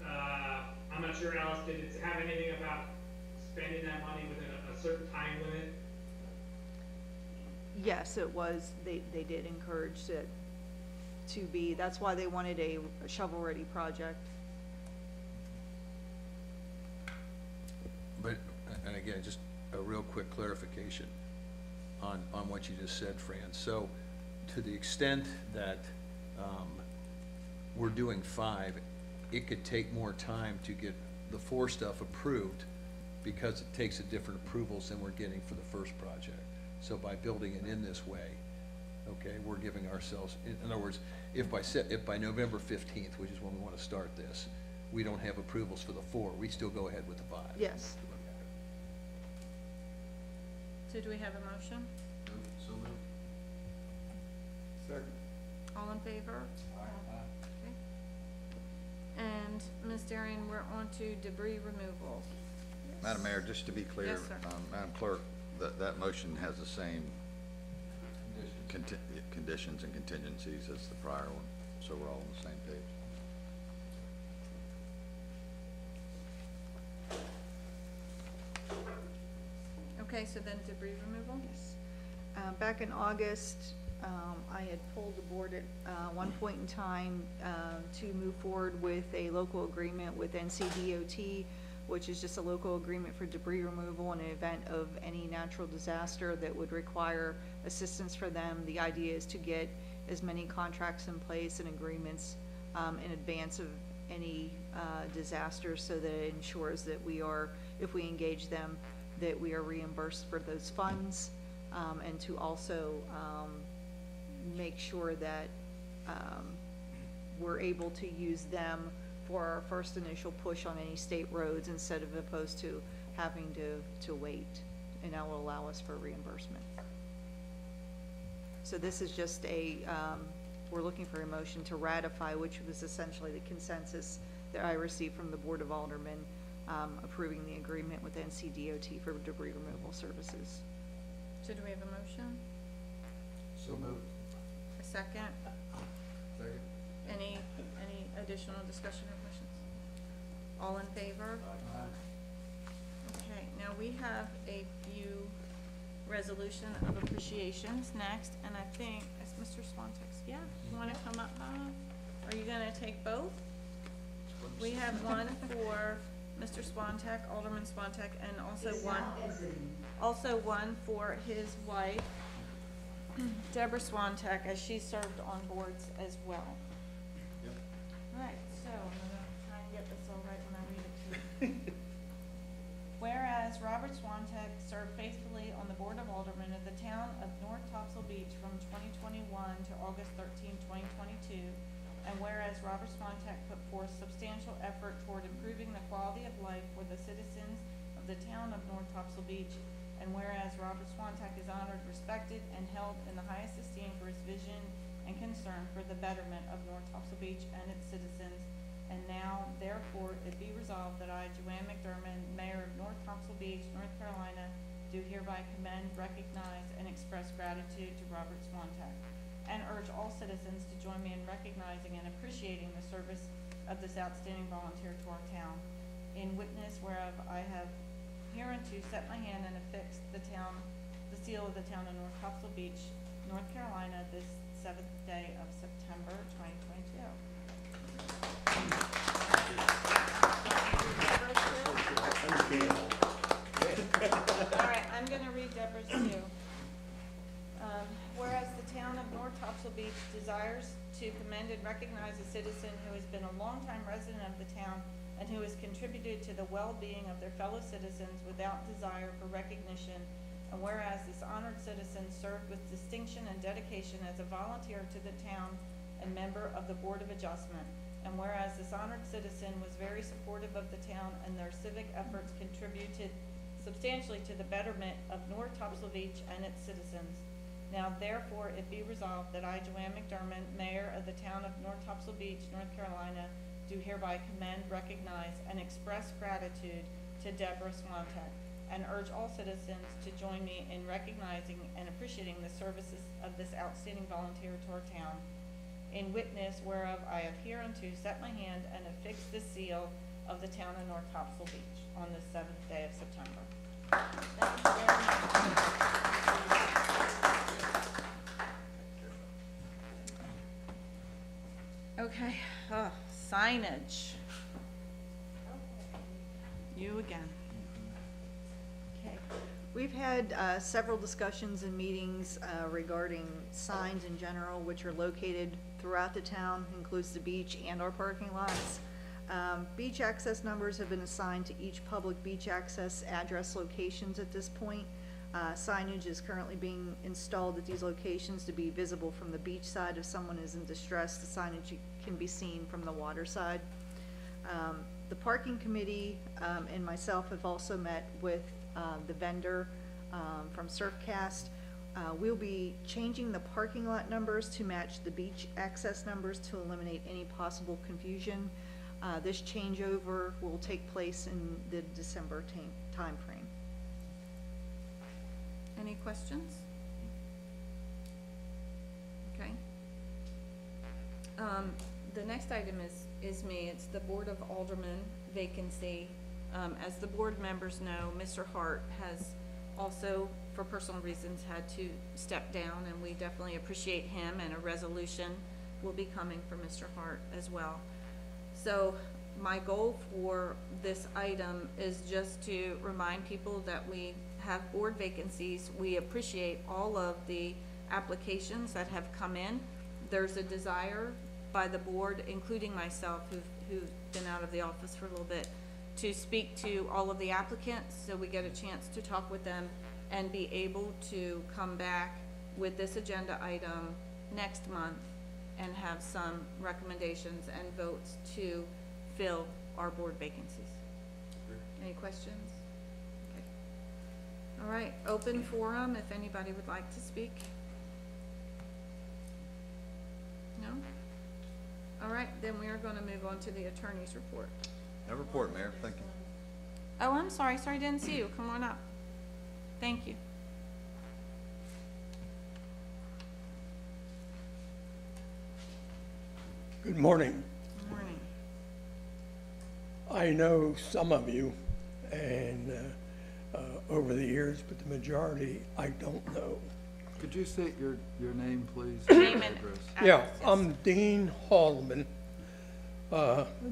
I'm not sure, Alice, did it have anything about spending that money within a certain time limit? Yes, it was, they did encourage it to be, that's why they wanted a shovel-ready project. But, and again, just a real quick clarification on what you just said, Fran. So, to the extent that, we're doing 5, it could take more time to get the 4 stuff approved, because it takes a different approvals than we're getting for the first project. So by building it in this way, okay, we're giving ourselves, in other words, if by November 15th, which is when we want to start this, we don't have approvals for the 4, we still go ahead with the 5. Yes. So do we have a motion? So moved. Second. All in favor? Okay. And Ms. Darian, we're on to debris removal. Madam Mayor, just to be clear, Yes, sir. Madam Clerk, that motion has the same conditions and contingencies as the prior one, so we're all on the same page. Okay, so then debris removal? Yes. Back in August, I had pulled the board at one point in time to move forward with a local agreement with Ncdot, which is just a local agreement for debris removal in the event of any natural disaster that would require assistance for them. The idea is to get as many contracts in place and agreements in advance of any disaster, so that it ensures that we are, if we engage them, that we are reimbursed for those funds, and to also make sure that we're able to use them for our first initial push on any state roads, instead of opposed to having to wait, and that will allow us for reimbursement. So this is just we're looking for a motion to ratify, which was essentially the consensus that I received from the Board of Aldermen, approving the agreement with Ncdot for debris removal services. So do we have a motion? So moved. A second? Second. Any additional discussion or questions? All in favor? we have a few resolution of appreciations next, and I think, it's Mr. Swantek's, yeah, you wanna come up, Are you gonna take both? We have one for Mr. Swantek, Alderman Swantek, and also one for his wife, Deborah Swantek, as she served on boards as well. All right, so I'm gonna try and get this all right when I read it to you. Whereas Robert Swantek served faithfully on the Board of Aldermen of the town of North Topsail Beach from 2021 to August 13, 2022, and whereas Robert Swantek put forth substantial effort toward improving the quality of life for the citizens of the town of North Topsail Beach, and whereas Robert Swantek is honored, respected, and held in the highest esteem for his vision and concern for the betterment of North Topsail Beach and its citizens, and now, therefore, it be resolved that I, Joanne McDermott, Mayor of North Topsail Beach, North Carolina, do hereby commend, recognize, and express gratitude to Robert Swantek, and urge all citizens to join me in recognizing and appreciating the service of this outstanding volunteer to our town. In witness whereof I have hereunto set my hand and affixed the seal of the town of North Topsail Beach, North Carolina, this 7th day of September, 2022. All right, I'm gonna read Deborah's too. Whereas the town of North Topsail Beach desires to commend and recognize a citizen who has been a longtime resident of the town and who has contributed to the well-being of their fellow citizens without desire for recognition, and whereas this honored citizen served with distinction and dedication as a volunteer to the town and member of the Board of Adjustment, and whereas this honored citizen was very supportive of the town and their civic efforts contributed substantially to the betterment of North Topsail Beach and its citizens. Now therefore it be resolved that I, Joanne McDermott, Mayor of the town of North Topsail Beach, North Carolina, do hereby commend, recognize, and express gratitude to Deborah Swantek, and urge all citizens to join me in recognizing and appreciating the services of this outstanding volunteer to our town. In witness whereof I have hereunto set my hand and affixed the seal of the town of North Topsail Beach on the 7th day of September. Thank you very much. Okay, signage. You again. Okay. We've had several discussions and meetings regarding signs in general, which are located throughout the town, includes the beach and our parking lots. Beach access numbers have been assigned to each public beach access address locations at this point. Signage is currently being installed at these locations to be visible from the beach side. If someone is in distress, the signage can be seen from the water side. The parking committee and myself have also met with the vendor from Surfcast. We'll be changing the parking lot numbers to match the beach access numbers to eliminate any possible confusion. This changeover will take place in the December timeframe. Any questions? Okay. The next item is me. It's the Board of Aldermen vacancy. As the board members know, Mr. Hart has also, for personal reasons, had to step down, and we definitely appreciate him, and a resolution will be coming for Mr. Hart as well. So my goal for this item is just to remind people that we have board vacancies. We appreciate all of the applications that have come in. There's a desire by the board, including myself, who's been out of the office for a little bit, to speak to all of the applicants so we get a chance to talk with them and be able to come back with this agenda item next month and have some recommendations and votes to fill our board vacancies. Any questions? All right, open forum if anybody would like to speak. No? All right, then we are going to move on to the attorney's report. No report, Mayor. Thank you. Oh, I'm sorry. Sorry, I didn't see you. Come on up. Thank you. Good morning. Good morning. I know some of you, and over the years, but the majority, I don't know. Could you state your name, please? Name and Address. Yeah, address, yes. I'm Dean Alderman,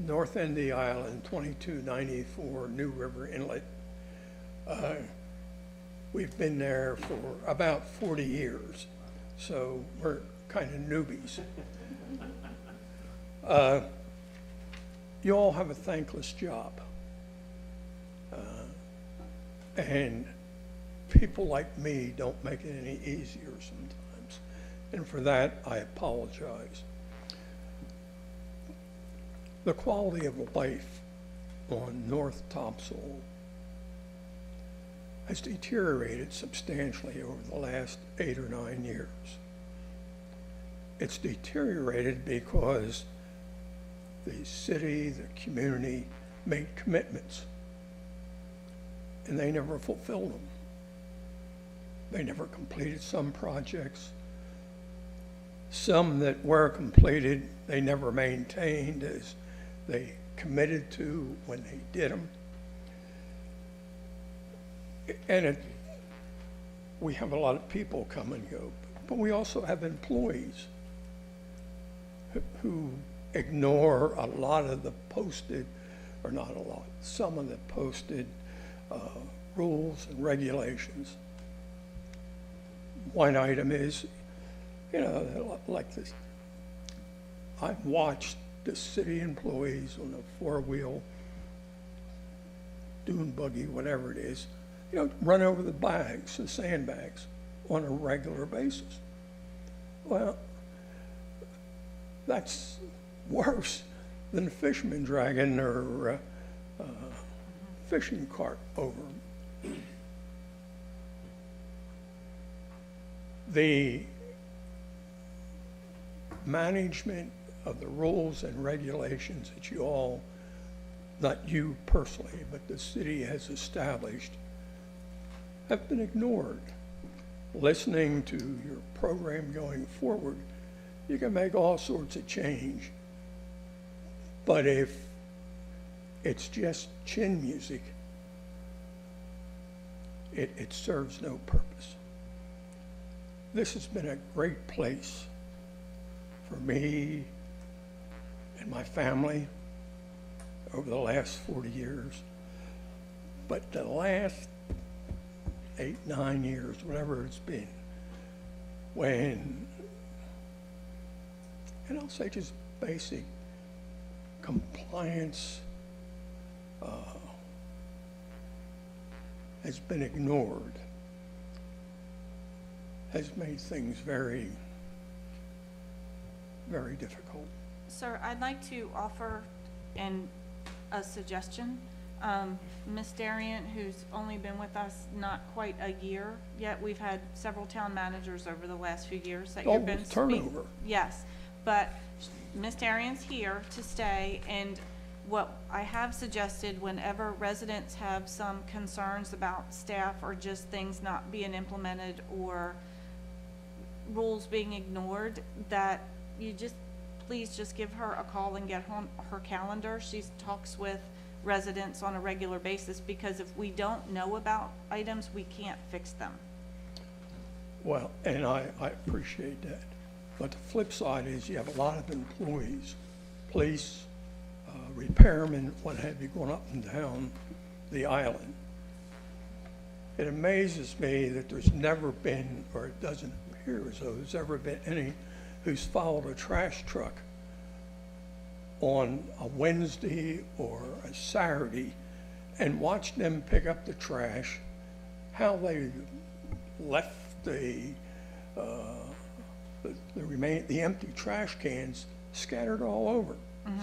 North End of the Island, 2294 New River Inlet. We've been there for about 40 years, so we're kind of newbies. You all have a thankless job. And people like me don't make it any easier sometimes. And for that, I apologize. The quality of life on North Topsail has deteriorated substantially over the last 8 or 9 years. It's deteriorated because the city, the community made commitments, and they never fulfilled them. They never completed some projects. Some that were completed, they never maintained as they committed to when they did them. And we have a lot of people come and go, but we also have employees who ignore a lot of the posted, or not a lot, some of the posted rules and regulations. One item is, like this, I've watched the city employees on a 4-wheel dune buggy, whatever it is, run over the bags, the sandbags, on a regular basis. Well, that's worse than a fisherman dragging their fishing cart over them. The management of the rules and regulations that you all, not you personally, but the city has established, have been ignored. Listening to your program going forward, you can make all sorts of change. But if it's just chin music, it serves no purpose. This has been a great place for me and my family over the last 40 years. But the last 8, 9 years, whatever it's been, when, and I'll say just basic compliance has been ignored, has made things very, very difficult. Sir, I'd like to offer a suggestion. Ms. Darian, who's only been with us not quite a year yet, we've had several town managers over the last few years that you've been turnover. Yes, but Ms. Darian's here to stay, and what I have suggested, whenever residents have some concerns about staff or just things not being implemented or rules being ignored, that you please just give her a call and get her calendar. She talks with residents on a regular basis, because if we don't know about items, we can't fix them. Well, and I appreciate that. But the flip side is you have a lot of employees, police, repairmen, what have you, going up and down the island. It amazes me that there's never been, or it doesn't appear as though there's ever been any who's followed a trash truck on a Wednesday or a Saturday and watched them pick up the trash, how they left the empty trash cans scattered all over.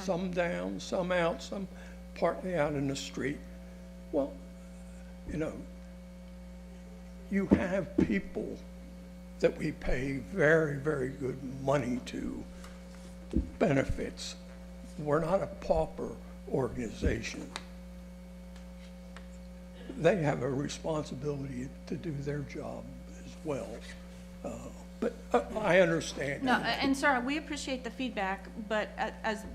Some down, some out, some partly out in the street. Well, you have people that we pay very, very good money to, benefits. We're not a pauper organization. They have a responsibility to do their job as well. But I understand. No, and sir, we appreciate the feedback, but as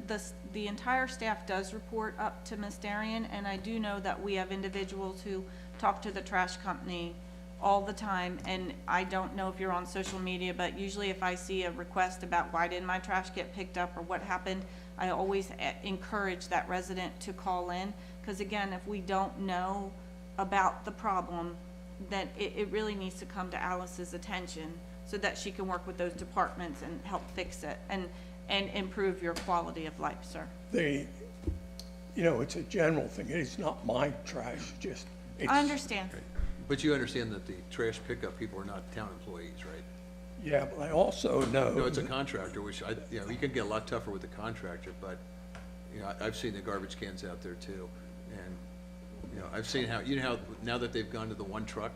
the entire staff does report up to Ms. Darian, and I do know that we have individuals who talk to the trash company all the time, and I don't know if you're on social media, but usually if I see a request about why didn't my trash get picked up or what happened, I always encourage that resident to call in, because again, if we don't know about the problem, then it really needs to come to Alice's attention so that she can work with those departments and help fix it and improve your quality of life, sir. It's a general thing. It's not my trash, just. I understand. But you understand that the trash pickup people are not town employees, right? Yeah, but I also know. No, it's a contractor, which you can get a lot tougher with the contractor, but, I've seen the garbage cans out there too. And, I've seen how, now that they've gone to the one truck,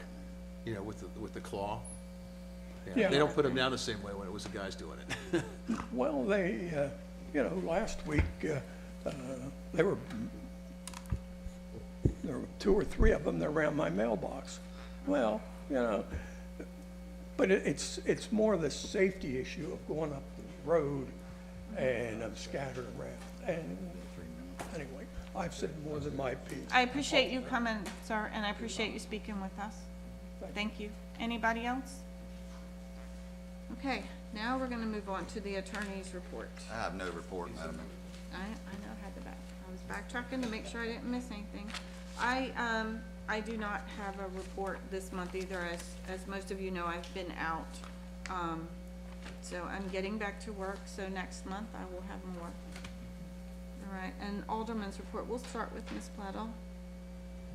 with the claw. Yeah. They don't put them down the same way when it was the guys doing it. Well, they, last week, there were 2 or 3 of them that ran my mailbox. Well, but it's more the safety issue of going up the road and I'm scattered around. And anyway, I've said more than my piece. I appreciate you coming, sir, and I appreciate you speaking with us. Thank you. Anybody else? Okay, now we're gonna move on to the attorney's report. I have no report, Madam Mayor. I know I had the back, I was backtracking to make sure I didn't miss anything. I do not have a report this month either, as most of you know, I've been out. So I'm getting back to work, so next month I will have more. All right, and Alderman's report, we'll start with Ms. Plettle.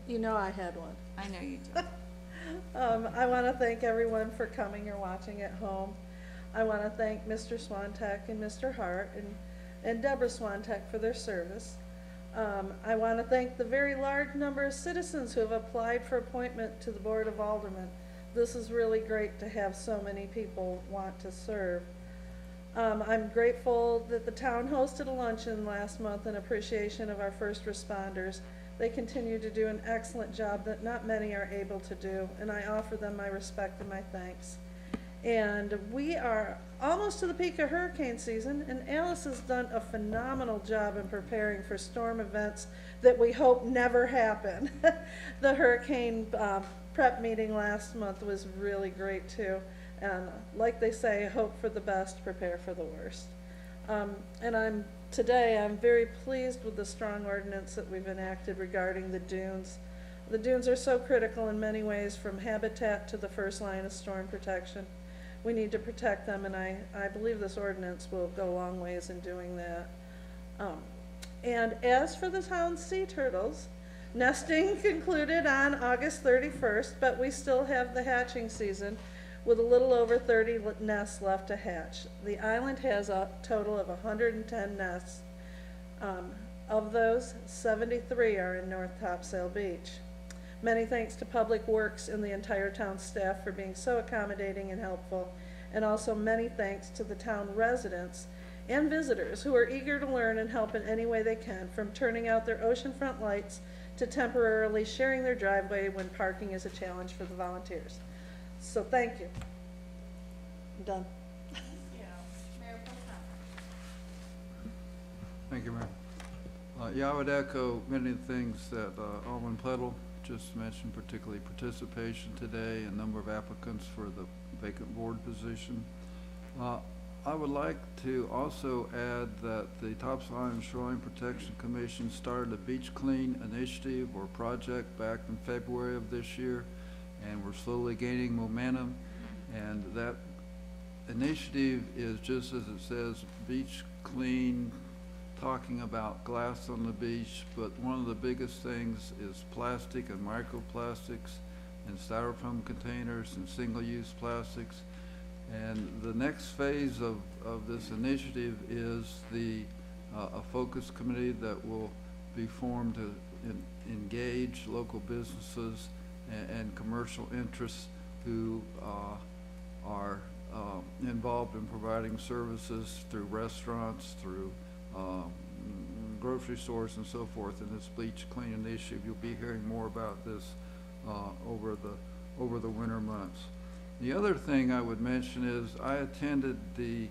I had one. I know you do. I want to thank everyone for coming or watching at home. I want to thank Mr. Swantek and Mr. Hart and Deborah Swantek for their service. I want to thank the very large number of citizens who have applied for appointment to the Board of Aldermen. This is really great to have so many people want to serve. I'm grateful that the town hosted a luncheon last month in appreciation of our first responders. They continue to do an excellent job that not many are able to do, and I offer them my respect and my thanks. And we are almost to the peak of hurricane season, and Alice has done a phenomenal job in preparing for storm events that we hope never happen. The hurricane prep meeting last month was really great too. And like they say, hope for the best, prepare for the worst. And today I'm very pleased with the strong ordinance that we've enacted regarding the dunes. The dunes are so critical in many ways, from habitat to the first line of storm protection. We need to protect them, and I believe this ordinance will go a long ways in doing that. And as for the town's sea turtles, nesting concluded on August 31st, but we still have the hatching season with a little over 30 nests left to hatch. The island has a total of 110 nests. Of those, 73 are in North Topsail Beach. Many thanks to Public Works and the entire town staff for being so accommodating and helpful, and also many thanks to the town residents and visitors who are eager to learn and help in any way they can, from turning out their oceanfront lights to temporarily sharing their driveway when parking is a challenge for the volunteers. So thank you. I'm done. Thank you, Mayor. Yeah, I would echo many of the things that Alderman Plettle just mentioned, particularly participation today and number of applicants for the vacant board position. I would like to also add that the Topsail and Shoreline Protection Commission started a beach clean initiative or project back in February of this year, and we're slowly gaining momentum. And that initiative is, just as it says, beach clean, talking about glass on the beach, but one of the biggest things is plastic and microplastics and styrofoam containers and single-use plastics. And the next phase of this initiative is a focus committee that will be formed to engage local businesses and commercial interests who are involved in providing services through restaurants, through grocery stores and so forth in this bleach clean initiative. You'll be hearing more about this over the winter months. The other thing I would mention is I attended the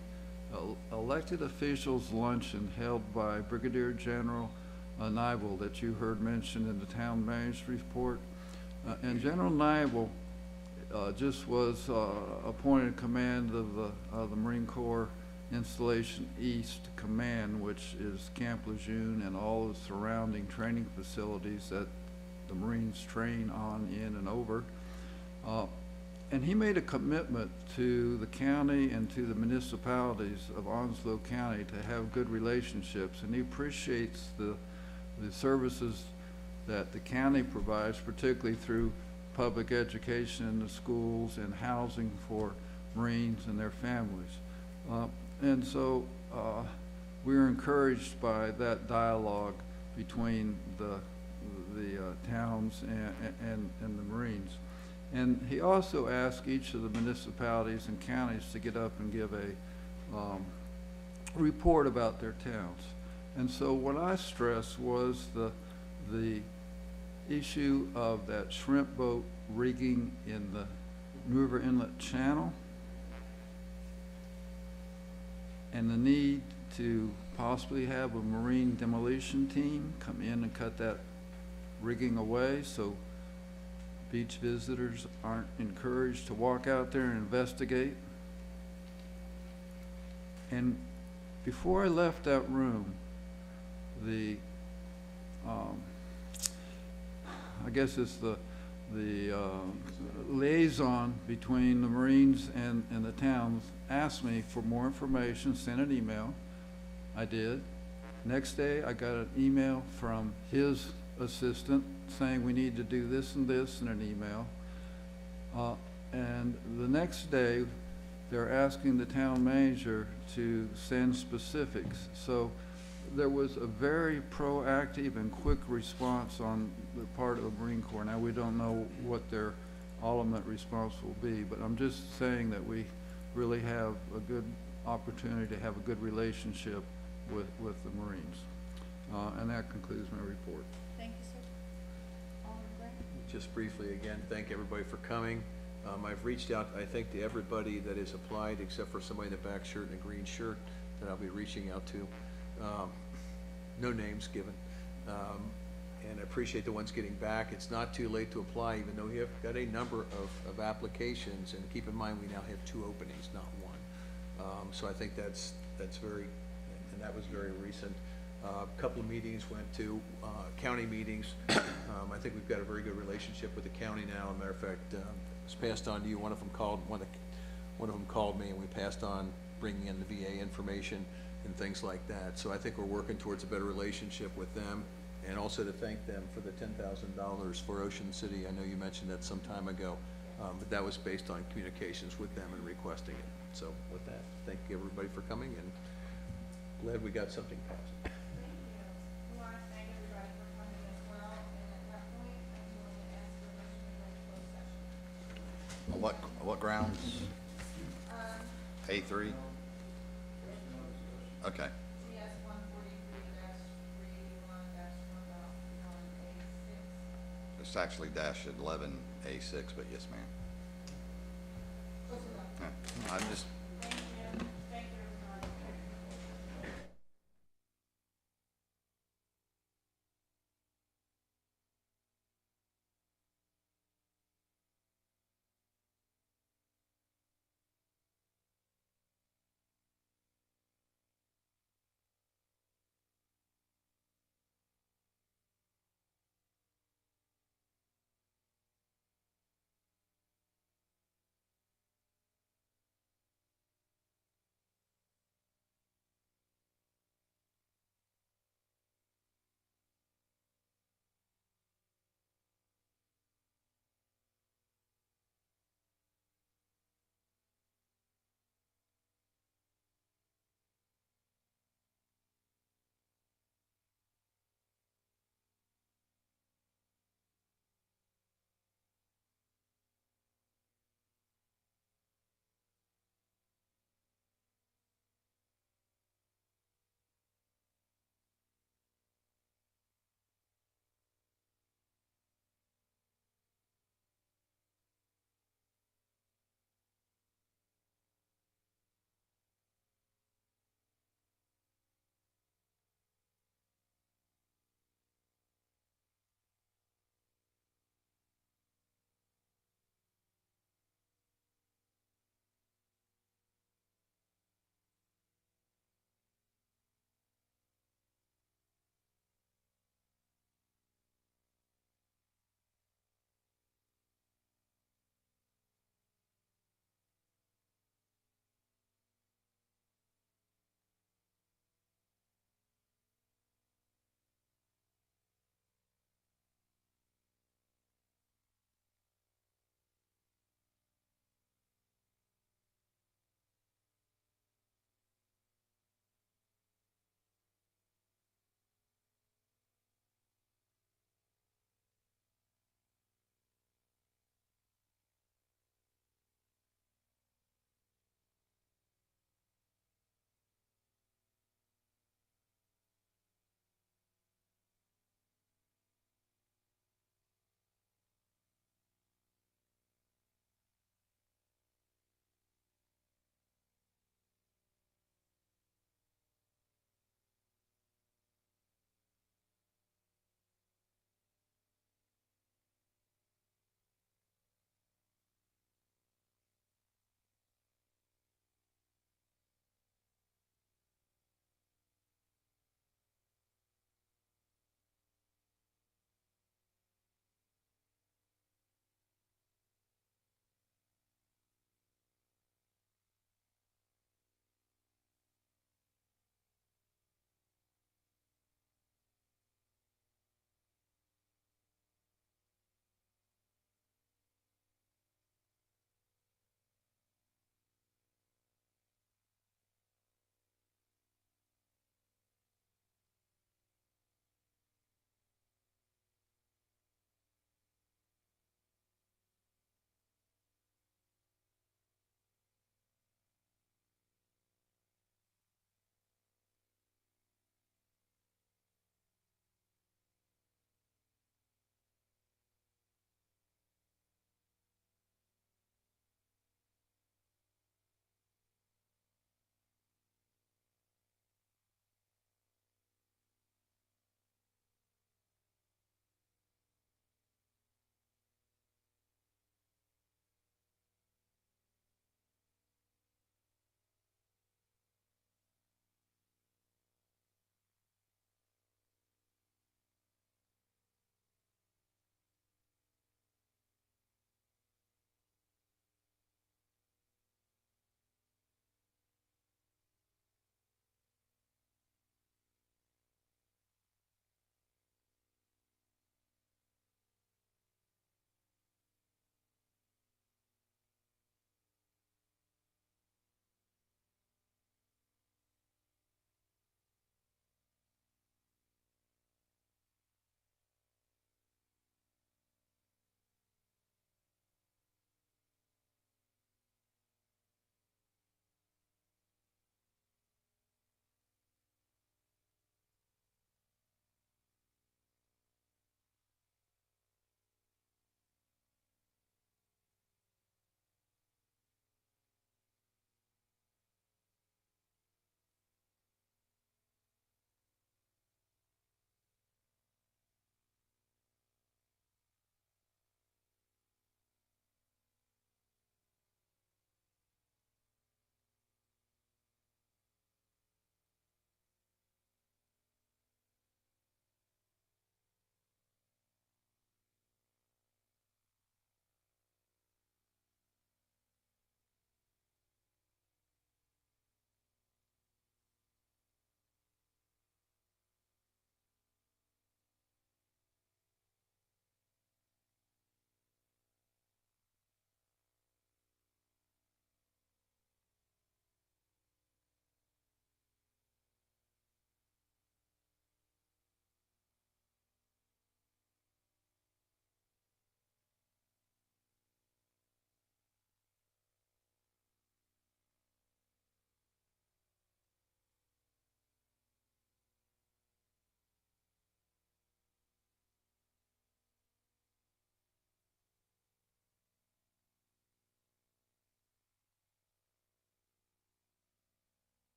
elected officials luncheon held by Brigadier General Nibel that you heard mentioned in the town manager's report. And General Nible just was appointed command of the Marine Corps Installation East Command, which is Camp Lejeune and all the surrounding training facilities that the Marines train on, in, and over. And he made a commitment to the county and to the municipalities of Onslow County to have good relationships, and he appreciates the services that the county provides, particularly through public education in the schools and housing for Marines and their families. And so we're encouraged by that dialogue between the towns and the Marines. And he also asked each of the municipalities and counties to get up and give a report about their towns. And so what I stressed was the issue of that shrimp boat rigging in the River Inlet Channel and the need to possibly have a marine demolition team come in and cut that rigging away so beach visitors aren't encouraged to walk out there and investigate. And before I left that room, the I guess it's the liaison between the Marines and the towns asked me for more information, sent an email. I did. Next day, I got an email from his assistant saying we need to do this and this in an email. And the next day, they're asking the town manager to send specifics. So there was a very proactive and quick response on the part of the Marine Corps. Now, we don't know what their ultimate response will be, but I'm just saying that we really have a good opportunity to have a good relationship with the Marines. And that concludes my report. Thank you, sir. Alderman Gray? Just briefly, again, thank everybody for coming. I've reached out, I think, to everybody that has applied, except for somebody in the back shirt and a green shirt that I'll be reaching out to. No names given. And I appreciate the ones getting back. It's not too late to apply, even though you have got a number of applications. And keep in mind, we now have 2 openings, not 1. So I think that's very, and that was very recent. A couple of meetings went to county meetings. I think we've got a very good relationship with the county now. As a matter of fact, it's passed on to you. One of them called me, and we passed on bringing in the VA information and things like that. So I think we're working towards a better relationship with them, and also to thank them for the $10,000 for Ocean City. I know you mentioned that some time ago, but that was based on communications with them and requesting it. So with that, thank you everybody for coming, and glad we got something passed. We want to thank everybody for coming as well, and at that point, I'm going to ask for a motion to go to closed session. On what grounds? A3? Okay. CS 143-381-1.1A6. It's actually -11A6, but yes, ma'am. Close enough. Yeah, I'm just, Thank you. Thank you, everybody.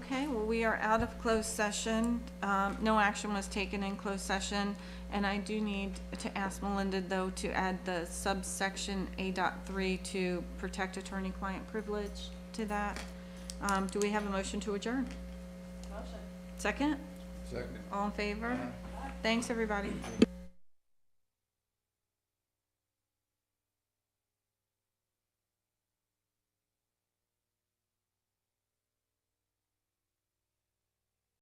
Okay, well, we are out of closed session. No action was taken in closed session, and I do need to ask Melinda, though, to add the subsection A.3 to protect attorney-client privilege to that. Do we have a motion to adjourn? Motion. Second? Second. All in favor? Thanks, everybody.